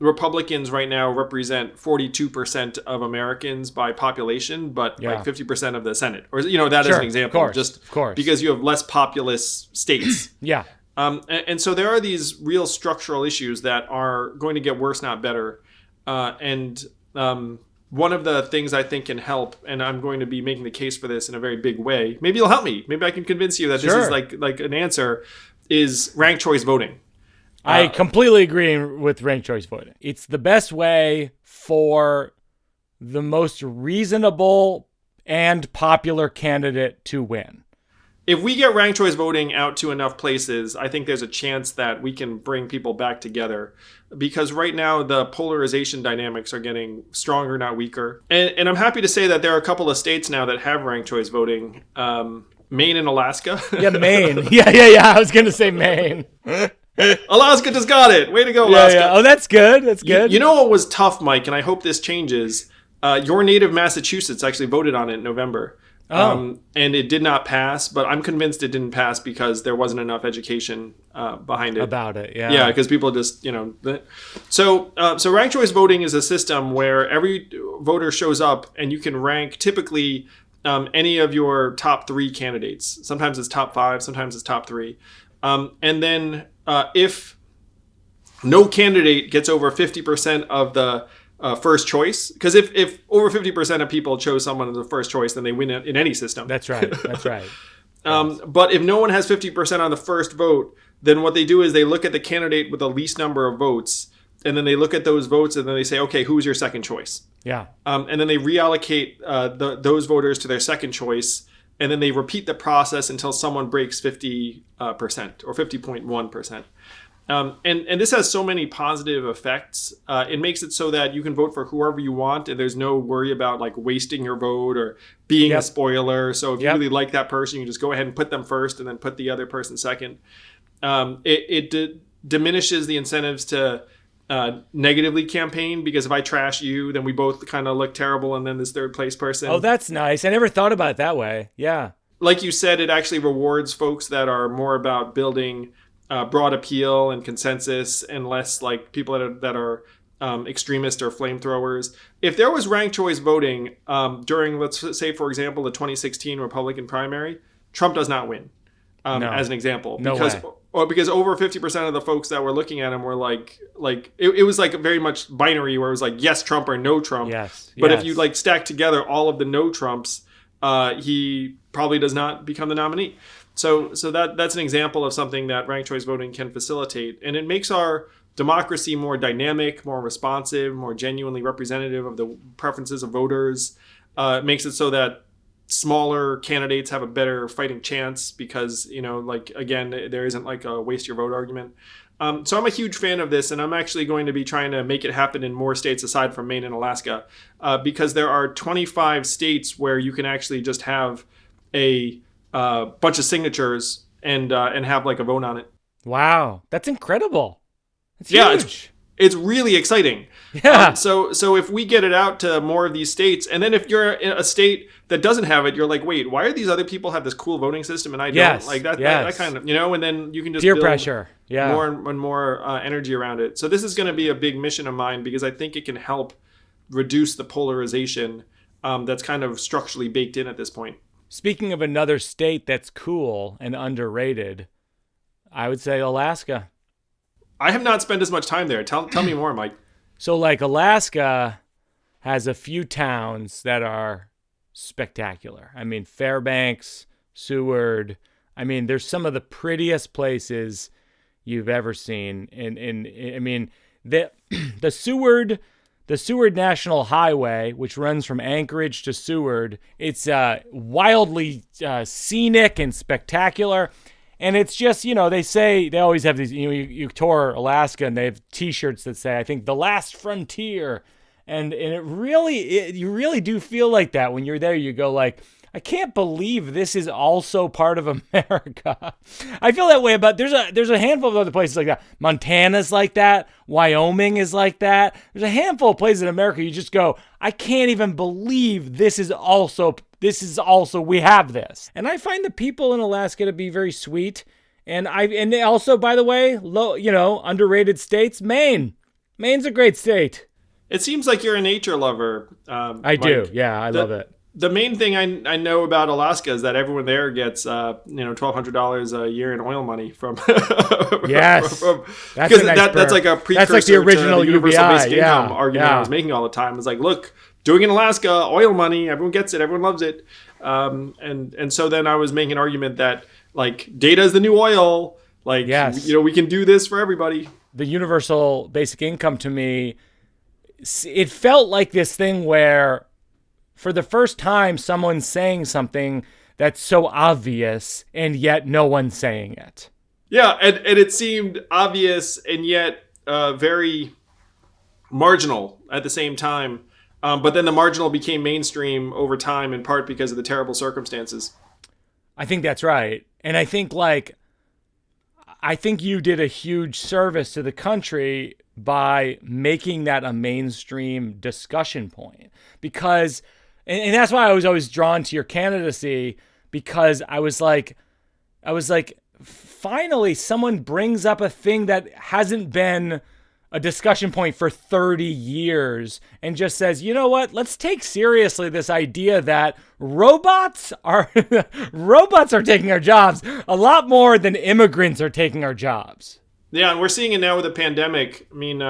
Republicans right now represent 42% of Americans by population, but like 50% of the Senate. Or, that is an example. Of course. Because you have less populous states. Yeah. And so there are these real structural issues that are going to get worse, not better. One of the things I think can help, and I'm going to be making the case for this in a very big way, maybe you'll help me, maybe I can convince you that this is like an answer, is ranked choice voting. I completely agree with ranked choice voting. It's the best way for the most reasonable and popular candidate to win. If we get ranked choice voting out to enough places, I think there's a chance that we can bring people back together, because right now the polarization dynamics are getting stronger, not weaker. And I'm happy to say that there are a couple of states now that have ranked choice voting. Maine and Alaska. Yeah, Maine. Yeah. I was going to say Maine. Alaska just got it. Way to go, Alaska. Yeah. Oh, that's good. That's good. You know what was tough, Mike, and I hope this changes? Your native Massachusetts actually voted on it in November. And it did not pass, but I'm convinced it didn't pass because there wasn't enough education behind it. About it, yeah. Yeah, because people just, So ranked choice voting is a system where every voter shows up and you can rank typically any of your top 3 candidates. Sometimes it's top 5, sometimes it's top 3. And then if no candidate gets over 50% of the first choice, because if over 50% of people chose someone as the first choice, then they win in any system. That's right. But if no one has 50% on the first vote, then what they do is they look at the candidate with the least number of votes, and then they look at those votes, and then they say, okay, who's your second choice? Yeah. And then they reallocate those voters to their second choice, and then they repeat the process until someone breaks 50% or 50.1%. And this has so many positive effects. It makes it so that you can vote for whoever you want, and there's no worry about like wasting your vote or being a spoiler. So if you really like that person, you can just go ahead and put them first and then put the other person second. It diminishes the incentives to negatively campaign, because if I trash you, then we both kind of look terrible, and then this third place person. Oh, that's nice. I never thought about it that way. Yeah. Like you said, it actually rewards folks that are more about building broad appeal and consensus, and less like people that are extremists or flamethrowers. If there was ranked choice voting during, let's say, for example, the 2016 Republican primary, Trump does not win, as an example. Because over 50% of the folks that were looking at him were like it was like very much binary, where it was like yes Trump or no Trump. But if you like stack together all of the no Trumps, he probably does not become the nominee. So that's an example of something that ranked choice voting can facilitate, and it makes our democracy more dynamic, more responsive, more genuinely representative of the preferences of voters. It makes it so that smaller candidates have a better fighting chance, because again, there isn't like a waste your vote argument. So I'm a huge fan of this, and I'm actually going to be trying to make it happen in more states aside from Maine and Alaska, because there are 25 states where you can actually just have a bunch of signatures and have like a vote on it. Wow, that's incredible. That's huge. It's really exciting. Yeah. So if we get it out to more of these states, and then if you're in a state that doesn't have it, you're like, wait, why are these other people have this cool voting system and I don't? Like that kind of, and then you can just peer build pressure. Yeah. More and more energy around it. So this is going to be a big mission of mine, because I think it can help reduce the polarization that's kind of structurally baked in at this point. Speaking of another state that's cool and underrated, I would say Alaska. I have not spent as much time there. Tell me more, Mike. So like Alaska has a few towns that are spectacular. I mean, Fairbanks, Seward. I mean, there's some of the prettiest places you've ever seen. And I mean, the Seward National Highway, which runs from Anchorage to Seward, it's wildly scenic and spectacular. And it's just, they say, they always have these, you tour Alaska and they have T-shirts that say, I think, the last frontier. And you really do feel like that when you're there. You go like, I can't believe this is also part of America. I feel that way about, there's a handful of other places like that. Montana's like that. Wyoming is like that. There's a handful of places in America you just go, I can't even believe this is also, we have this. And I find the people in Alaska to be very sweet. And also, by the way, underrated states, Maine. Maine's a great state. It seems like you're a nature lover. I do. Yeah, I love it. The main thing I know about Alaska is that everyone there gets $1,200 a year in oil money from. Yes, that's like a precursor that's like the original to the universal UBI. basic income argument I was making all the time. It's like, look, doing in Alaska, oil money, everyone gets it, everyone loves it, and so then I was making an argument that like data is the new oil. Like, we can do this for everybody. The universal basic income to me, it felt like this thing where, for the first time, someone's saying something that's so obvious, and yet no one's saying it. Yeah, and it seemed obvious, and yet very marginal at the same time. But then the marginal became mainstream over time, in part because of the terrible circumstances. I think that's right. And I think you did a huge service to the country by making that a mainstream discussion point. Because... And that's why I was always drawn to your candidacy, because I was like, finally someone brings up a thing that hasn't been a discussion point for 30 years and just says, you know what, let's take seriously this idea that robots are taking our jobs a lot more than immigrants are taking our jobs. Yeah, and we're seeing it now with the pandemic. I mean,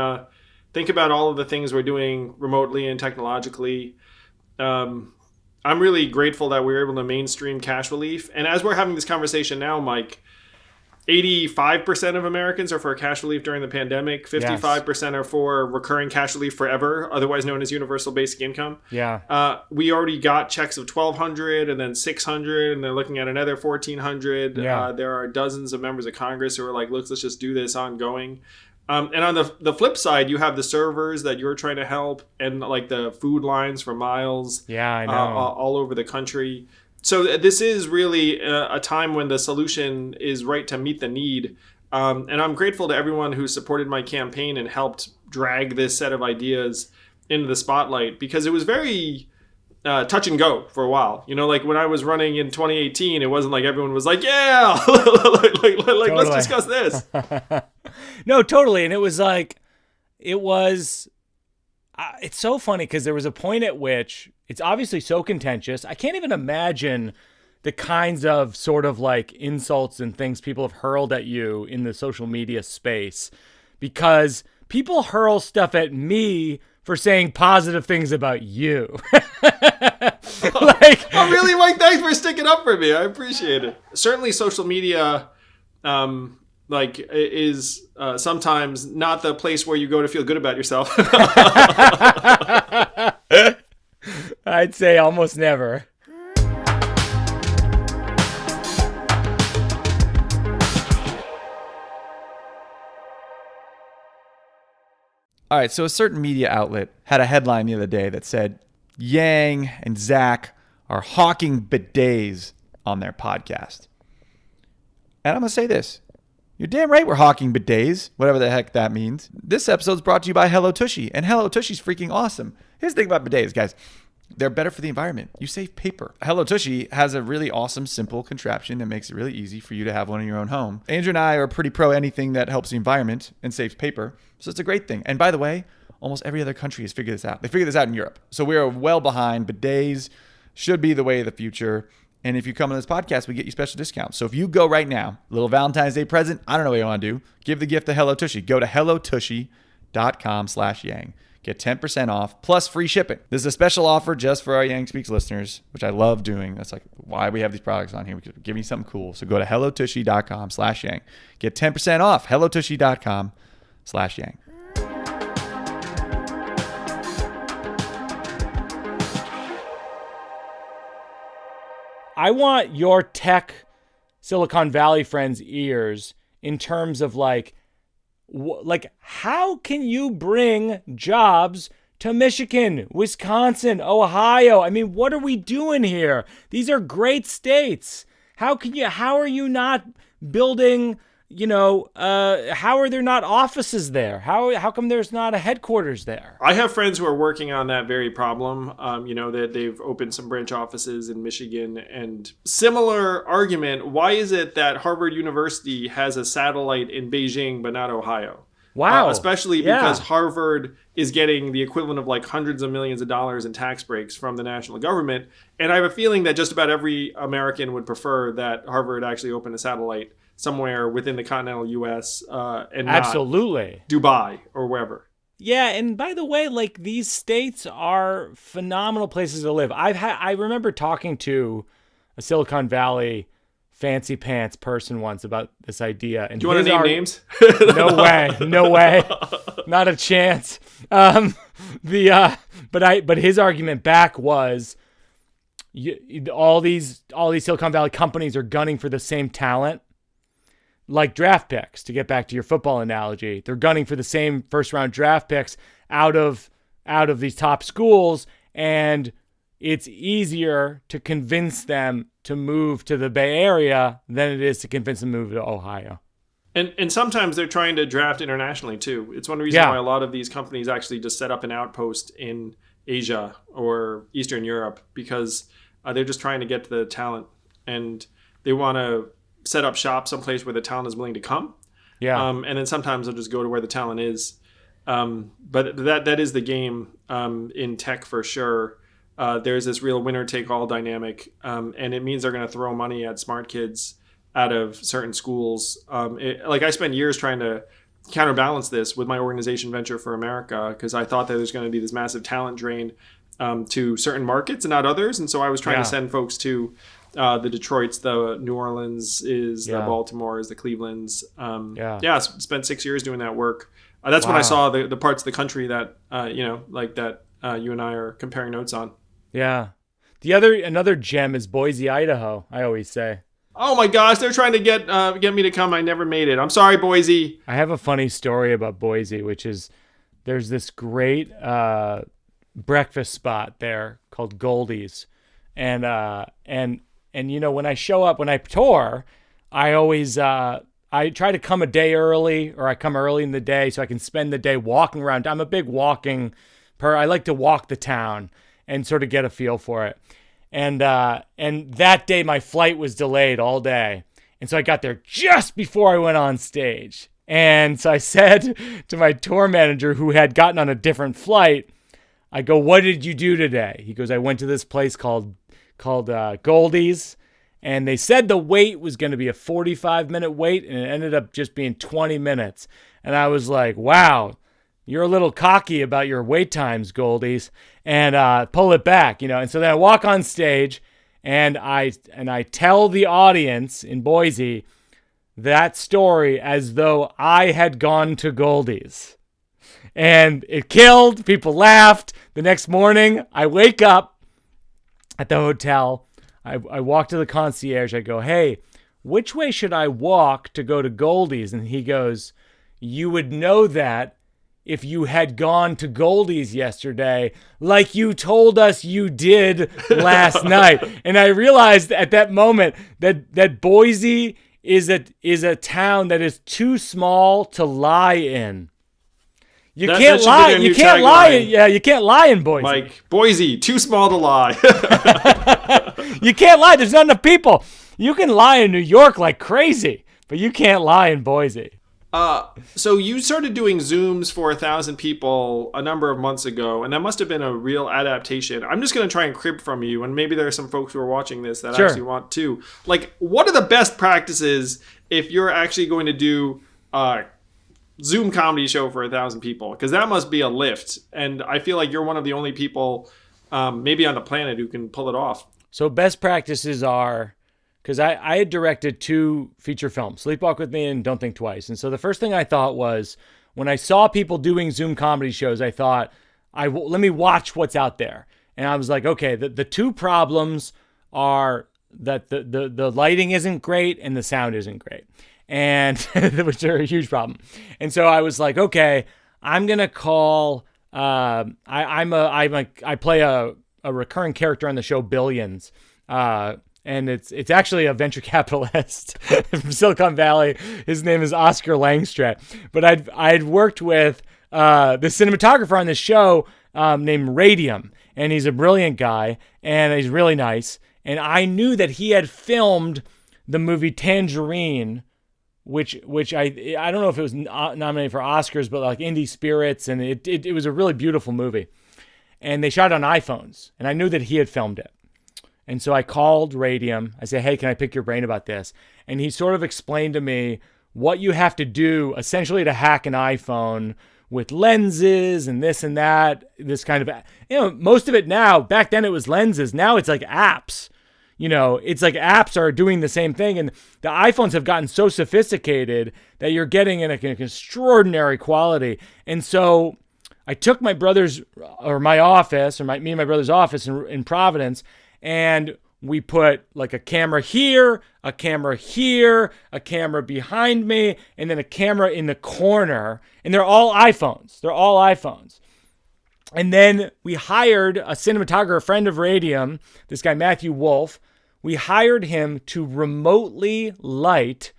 think about all of the things we're doing remotely and technologically. I'm really grateful that we were able to mainstream cash relief. And as we're having this conversation now, Mike, 85% of Americans are for cash relief during the pandemic. 55% are for recurring cash relief forever, otherwise known as universal basic income. Yeah. We already got checks of $1,200 and then $600, and they're looking at another $1,400. Yeah. There are dozens of members of Congress who are like, look, let's just do this ongoing. And on the flip side, you have the servers that you're trying to help, and like the food lines for miles. Yeah, I know. All over the country. So this is really a time when the solution is right to meet the need. And I'm grateful to everyone who supported my campaign and helped drag this set of ideas into the spotlight, because it was very touch and go for a while. Like when I was running in 2018, it wasn't like everyone was like, yeah, like let's discuss this. No, totally. And it's so funny because there was a point at which it's obviously so contentious. I can't even imagine the kinds of sort of like insults and things people have hurled at you in the social media space, because people hurl stuff at me for saying positive things about you. Oh, really, Mike? Thanks for sticking up for me. I appreciate it. Certainly social media is sometimes not the place where you go to feel good about yourself. I'd say almost never. All right, so a certain media outlet had a headline the other day that said, Yang and Zach are hawking bidets on their podcast. And I'm going to say this. You're damn right we're hawking bidets, whatever the heck that means. This episode's brought to you by Hello Tushy, and Hello Tushy's freaking awesome. Here's the thing about bidets, guys. They're better for the environment. You save paper. Hello Tushy has a really awesome, simple contraption that makes it really easy for you to have one in your own home. Andrew and I are pretty pro anything that helps the environment and saves paper, so it's a great thing. And by the way, almost every other country has figured this out. They figured this out in Europe. So we are well behind. Bidets should be the way of the future. And if you come on this podcast, we get you special discounts. So if you go right now, little Valentine's Day present, I don't know what you want to do. Give the gift to Hello Tushy. Go to hellotushy.com/yang. Get 10% off plus free shipping. This is a special offer just for our Yang Speaks listeners, which I love doing. That's like why we have these products on here. We could give you something cool. So go to hellotushy.com/yang. Get 10% off hellotushy.com/yang. I want your tech Silicon Valley friends' ears in terms of like how can you bring jobs to Michigan, Wisconsin, Ohio? I mean, what are we doing here? These are great states. How are you not building, how are there not offices there? How come there's not a headquarters there? I have friends who are working on that very problem. That they've opened some branch offices in Michigan, and similar argument. Why is it that Harvard University has a satellite in Beijing, but not Ohio? Wow. Especially because Harvard is getting the equivalent of like hundreds of millions of dollars in tax breaks from the national government. And I have a feeling that just about every American would prefer that Harvard actually open a satellite somewhere within the continental U.S. And absolutely not Dubai or wherever. Yeah, and by the way, like these states are phenomenal places to live. I remember talking to a Silicon Valley fancy pants person once about this idea. And do you want to name names? No way, not a chance. But his argument back was, all these Silicon Valley companies are gunning for the same talent, like draft picks. To get back to your football analogy, they're gunning for the same first round draft picks out of these top schools, and it's easier to convince them to move to the Bay Area than it is to convince them to move to Ohio. And sometimes they're trying to draft internationally too. It's one reason why a lot of these companies actually just set up an outpost in Asia or Eastern Europe, because they're just trying to get to the talent, and they want to set up shop someplace where the talent is willing to come. Yeah. And then sometimes they'll just go to where the talent is. But that is the game in tech for sure. There's this real winner-take-all dynamic, and it means they're going to throw money at smart kids out of certain schools. I spent years trying to counterbalance this with my organization Venture for America, because I thought that there's going to be this massive talent drain to certain markets and not others. And so I was trying to send folks to the Detroits, the New Orleans, the Baltimores, the Clevelands. Spent 6 years doing that work. That's when I saw the parts of the country that, you and I are comparing notes on. Yeah. Another gem is Boise, Idaho, I always say. Oh my gosh, they're trying to get me to come. I never made it. I'm sorry, Boise. I have a funny story about Boise, which is there's this great breakfast spot there called Goldie's. And when I show up, when I tour, I always I try to come a day early, or I come early in the day so I can spend the day walking around. I'm a big walking I like to walk the town and sort of get a feel for it. And that day my flight was delayed all day. And so I got there just before I went on stage. And so I said to my tour manager, who had gotten on a different flight, I go, "What did you do today?" He goes, "I went to this place called Goldie's, and they said the wait was going to be a 45-minute wait, and it ended up just being 20 minutes. And I was like, wow, you're a little cocky about your wait times, Goldie's, and pull it back, And so then I walk on stage, and I tell the audience in Boise that story as though I had gone to Goldie's. And it killed. People laughed. The next morning, I wake up at the hotel. I walk to the concierge. I go, "Hey, which way should I walk to go to Goldie's?" And he goes, "You would know that if you had gone to Goldie's yesterday, like you told us you did last night." And I realized at that moment that Boise is a town that is too small to lie in. You can't lie. You can't lie. Yeah, you can't lie in Boise. Mike, Boise, too small to lie. You can't lie. There's not enough people. You can lie in New York like crazy, but you can't lie in Boise. So you started doing Zooms for 1,000 people a number of months ago, and that must have been a real adaptation. I'm just going to try and crib from you, and maybe there are some folks who are watching this that actually want to. Like, what are the best practices if you're actually going to do Zoom comedy show for 1,000 people? Because that must be a lift. And I feel like you're one of the only people maybe on the planet who can pull it off. So best practices are, because I had directed 2 feature films, Sleepwalk With Me and Don't Think Twice. And so the first thing I thought was, when I saw people doing Zoom comedy shows, I thought, let me watch what's out there. And I was like, okay, the 2 problems are that the lighting isn't great and the sound isn't great, and which are a huge problem. And so I was like, okay, I'm gonna call. I play a recurring character on the show Billions, and it's actually a venture capitalist from Silicon Valley. His name is Oscar Langstrat. But I'd worked with the cinematographer on this show named Radium, and he's a brilliant guy, and he's really nice. And I knew that he had filmed the movie Tangerine, which I don't know if it was nominated for Oscars, but like Indie Spirits, and it was a really beautiful movie. And they shot it on iPhones, and I knew that he had filmed it. And so I called Radium. I said, hey, can I pick your brain about this? And he sort of explained to me what you have to do essentially to hack an iPhone with lenses and this and that, this kind of, most of it now, back then it was lenses. Now it's like apps. It's like apps are doing the same thing. And the iPhones have gotten so sophisticated that you're getting an extraordinary quality. And so I took my brother's, or my office, or me and my brother's office in Providence, and we put like a camera here, a camera here, a camera behind me, and then a camera in the corner. And they're all iPhones. And then we hired a cinematographer, a friend of Radium, this guy Matthew Wolf. We hired him to remotely light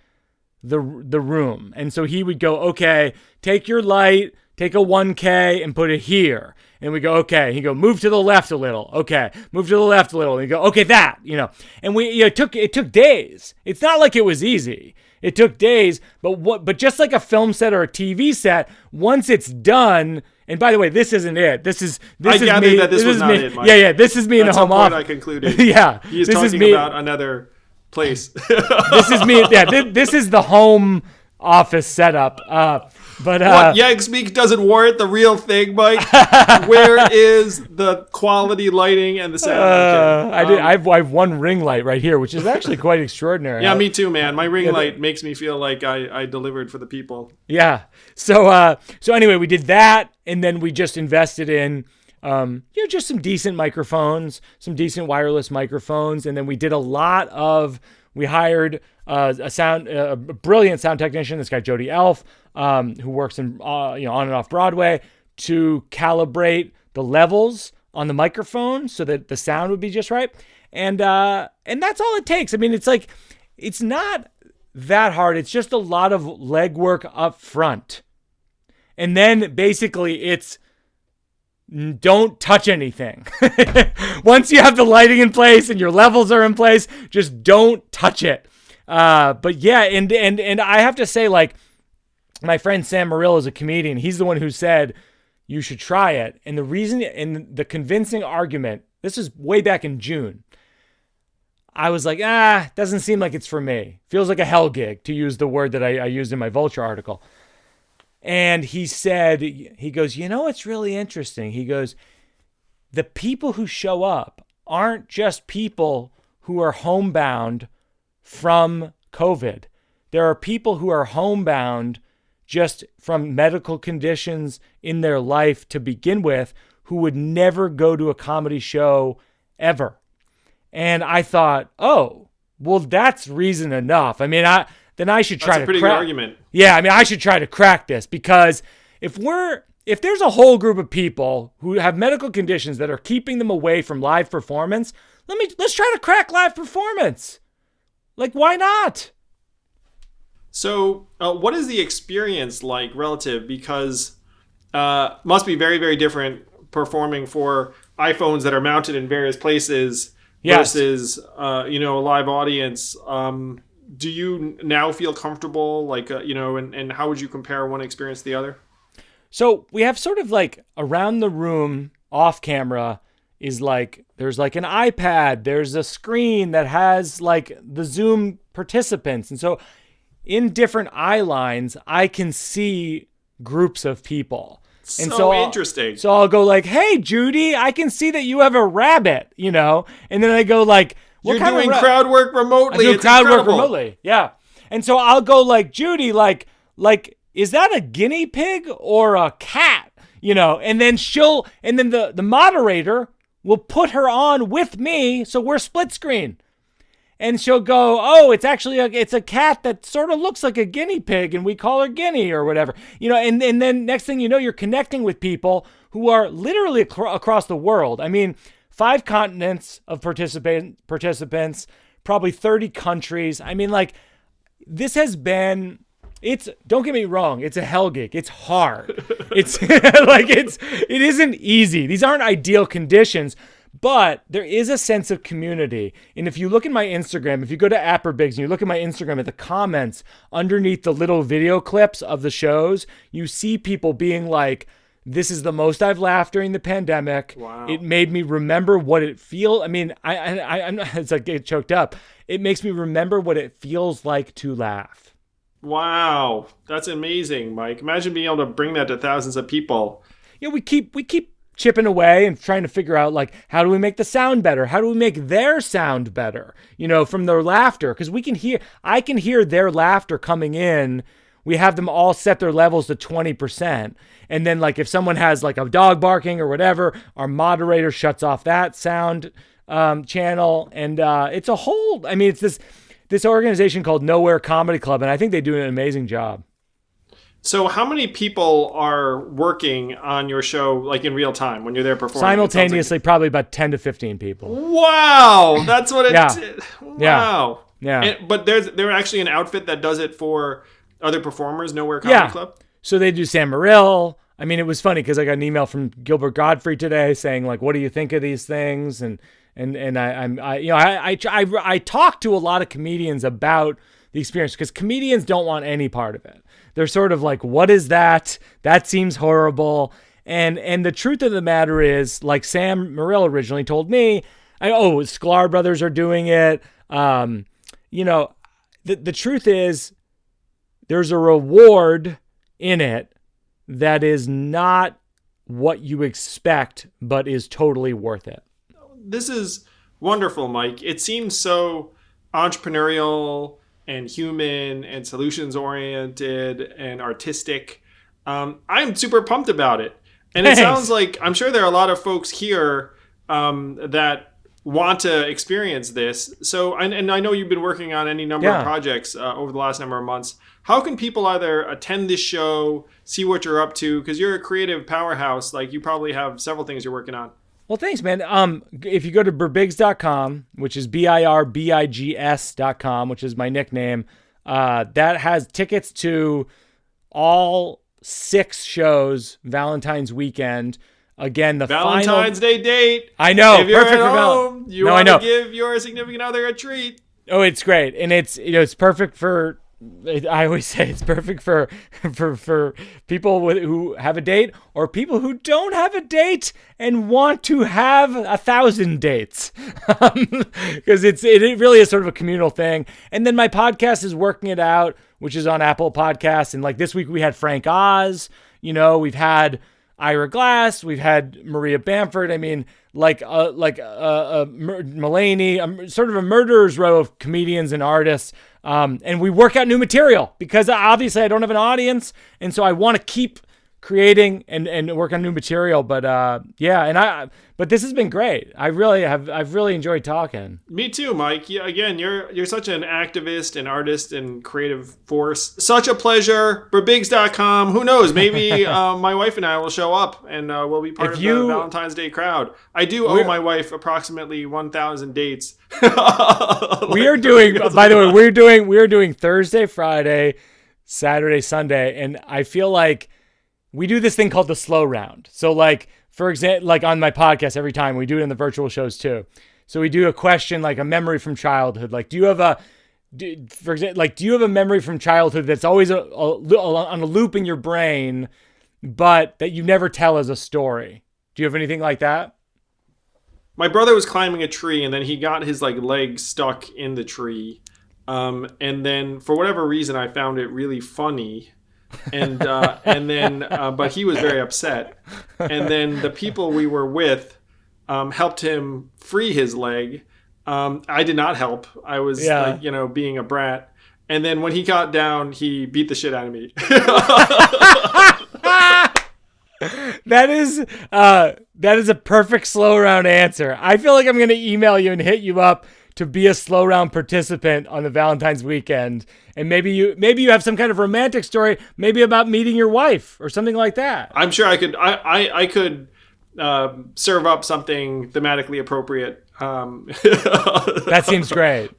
the room. And so he would go, okay, take your light, take a 1K and put it here. And we go, okay. He'd go, move to the left a little. Okay. Move to the left a little. And he'd go, okay, that, And it took days. It's not like it was easy. It took days, but just like a film set or a TV set, once it's done, and by the way, this isn't it. This is me. That this was not it, Mike. Yeah. This is me in the home office. I concluded. Yeah. He's talking about another place. This is me. Yeah. This is the home office setup. But what, Yang Speak doesn't warrant the real thing, Mike? Where is the quality lighting and the sound? I have one ring light right here, which is actually quite extraordinary. Yeah, me too, man. My ring light makes me feel like I delivered for the people. Yeah. So anyway, we did that, and then we just invested in just some decent microphones, some decent wireless microphones, and then we did we hired a brilliant sound technician, this guy Jody Elf, who works in on and off Broadway, to calibrate the levels on the microphone so that the sound would be just right. And that's all it takes. I mean, it's not that hard. It's just a lot of legwork up front. And then basically it's don't touch anything. Once you have the lighting in place and your levels are in place, just don't touch it. But yeah, and I have to say, like, my friend Sam Morrill is a comedian. He's the one who said you should try it. And the reason, and the convincing argument, this is way back in June, I was like, doesn't seem like it's for me. Feels like a hell gig, to use the word that I used in my Vulture article. And he said, he goes, it's really interesting. He goes, the people who show up aren't just people who are homebound from COVID. There are people who are homebound just from medical conditions in their life to begin with, who would never go to a comedy show ever. And I thought, oh, well, that's reason enough. I mean, then I should try to crack. That's a pretty good argument. Yeah, I mean, I should try to crack this, because if there's a whole group of people who have medical conditions that are keeping them away from live performance, let's try to crack live performance. Like, why not? So, what is the experience like relative? Because must be very, very different performing for iPhones that are mounted in various places versus a live audience. Do you now feel comfortable, and how would you compare one experience to the other? So we have sort of like around the room off camera is like, there's like an iPad, there's a screen that has like the Zoom participants. And so in different eye lines, I can see groups of people. And so interesting. So I'll go like, hey, Judy, I can see that you have a rabbit, And then I go like, you're doing crowd work remotely. I do crowd work remotely. Yeah. And so I'll go like, Judy, like, is that a guinea pig or a cat? And then the moderator will put her on with me. So we're split screen. And she'll go, oh, it's actually it's a cat that sort of looks like a guinea pig, and we call her Guinea or whatever. And then next thing you know, you're connecting with people who are literally across the world. I mean, 5 continents of participants, probably 30 countries. I mean, like, this has been, don't get me wrong, it's a hell gig. It's hard. It's like, it isn't easy. These aren't ideal conditions. But there is a sense of community. And if you look at my Instagram, if you go to @Birbiglia and you look at my Instagram, at the comments underneath the little video clips of the shows, you see people being like, this is the most I've laughed during the pandemic. Wow. It made me remember what it feels. I mean, I'm it's like get choked up. It makes me remember what it feels like to laugh. Wow. That's amazing, Mike. Imagine being able to bring that to thousands of people. We keep chipping away and trying to figure out, like, how do we make the sound better? How do we make their sound better? From their laughter, because I can hear their laughter coming in. We have them all set their levels to 20%. And then, like, if someone has like a dog barking or whatever, our moderator shuts off that sound channel. And it's a whole, I mean, it's this organization called Nowhere Comedy Club. And I think they do an amazing job. So how many people are working on your show, like, in real time when you're there performing? Simultaneously, probably about 10 to 15 people. Wow. That's what it Wow. Yeah. But there's actually an outfit that does it for other performers, Nowhere Comedy Club? So they do Sam Morril. I mean, it was funny because I got an email from Gilbert Gottfried today saying, like, what do you think of these things? And I talked to a lot of comedians about the experience, because comedians don't want any part of it. They're sort of like, what is that? That seems horrible. And the truth of the matter is, like Sam Morril originally told me, Sklar Brothers are doing it. The truth is, there's a reward in it that is not what you expect, but is totally worth it. This is wonderful, Mike. It seems so entrepreneurial and human and solutions oriented and artistic. I'm super pumped about it. And it sounds like, I'm sure there are a lot of folks here that want to experience this. So, and I know you've been working on any number of projects over the last number of months. How can people either attend this show, see what you're up to? Because you're a creative powerhouse. Like, you probably have several things you're working on. Well, thanks, man. If you go to birbigs.com, which is BIRBIGS.com, which is my nickname, that has tickets to all 6 shows Valentine's weekend. Again, the Valentine's Day date. I know. If you're perfect at for home, you want to give your significant other a treat. Oh, it's great. And it's, it's perfect for, I always say it's perfect for people who have a date, or people who don't have a date and want to have 1,000 dates, because it really is sort of a communal thing. And then my podcast is Working It Out, which is on Apple Podcasts. And like this week we had Frank Oz, we've had Ira Glass, we've had Maria Bamford. I mean, Mulaney, sort of a murderer's row of comedians and artists. And we work out new material because obviously I don't have an audience. And so I want to keep creating and work on new material. But but this has been great. I've really enjoyed talking. Me too, Mike. Yeah, again, you're such an activist and artist and creative force. Such a pleasure. Birbigs.com. Who knows? Maybe my wife and I will show up and we'll be part of the Valentine's Day crowd. I do owe my wife approximately 1,000 dates. We are doing, by the way, we're doing Thursday, Friday, Saturday, Sunday, and I feel like we do this thing called the slow round. So like, for example, like on my podcast, every time we do it in the virtual shows too. So we do a question, like a memory from childhood. Like, do you have a memory from childhood that's always on a loop in your brain, but that you never tell as a story? Do you have anything like that? My brother was climbing a tree and then he got his leg stuck in the tree. And then for whatever reason, I found it really funny. And then but he was very upset. And then the people we were with helped him free his leg. I did not help. I was like, being a brat. And then when he got down, he beat the shit out of me. That is a perfect slow round answer. I feel like I'm going to email you and hit you up to be a slow round participant on the Valentine's weekend. And maybe you have some kind of romantic story, maybe about meeting your wife or something like that. I'm sure I could I could serve up something thematically appropriate. That seems great.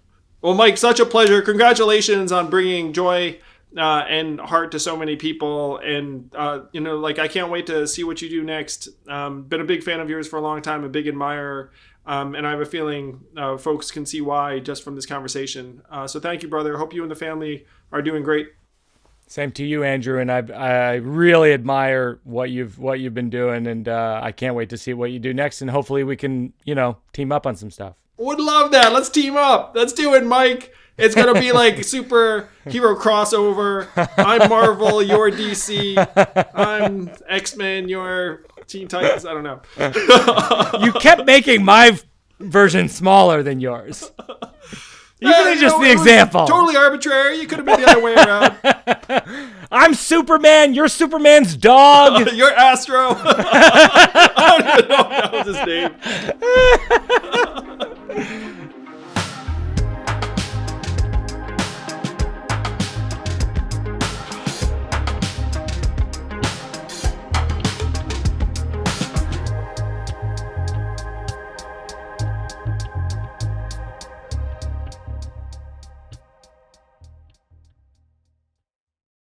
Well, Mike, such a pleasure. Congratulations on bringing joy and heart to so many people. And, I can't wait to see what you do next. Been a big fan of yours for a long time, a big admirer. And I have a feeling folks can see why just from this conversation. So thank you, brother. Hope you and the family are doing great. Same to you, Andrew. And I really admire what you've been doing. And I can't wait to see what you do next. And hopefully we can, team up on some stuff. Would love that. Let's team up. Let's do it, Mike. It's going to be like superhero crossover. I'm Marvel, you're DC. I'm X-Men, you're Teen Titans. I don't know. You kept making my version smaller than yours. Even just the example. Totally arbitrary. You could have been the other way around. I'm Superman. You're Superman's dog. You're Astro. I don't even know if that was his name.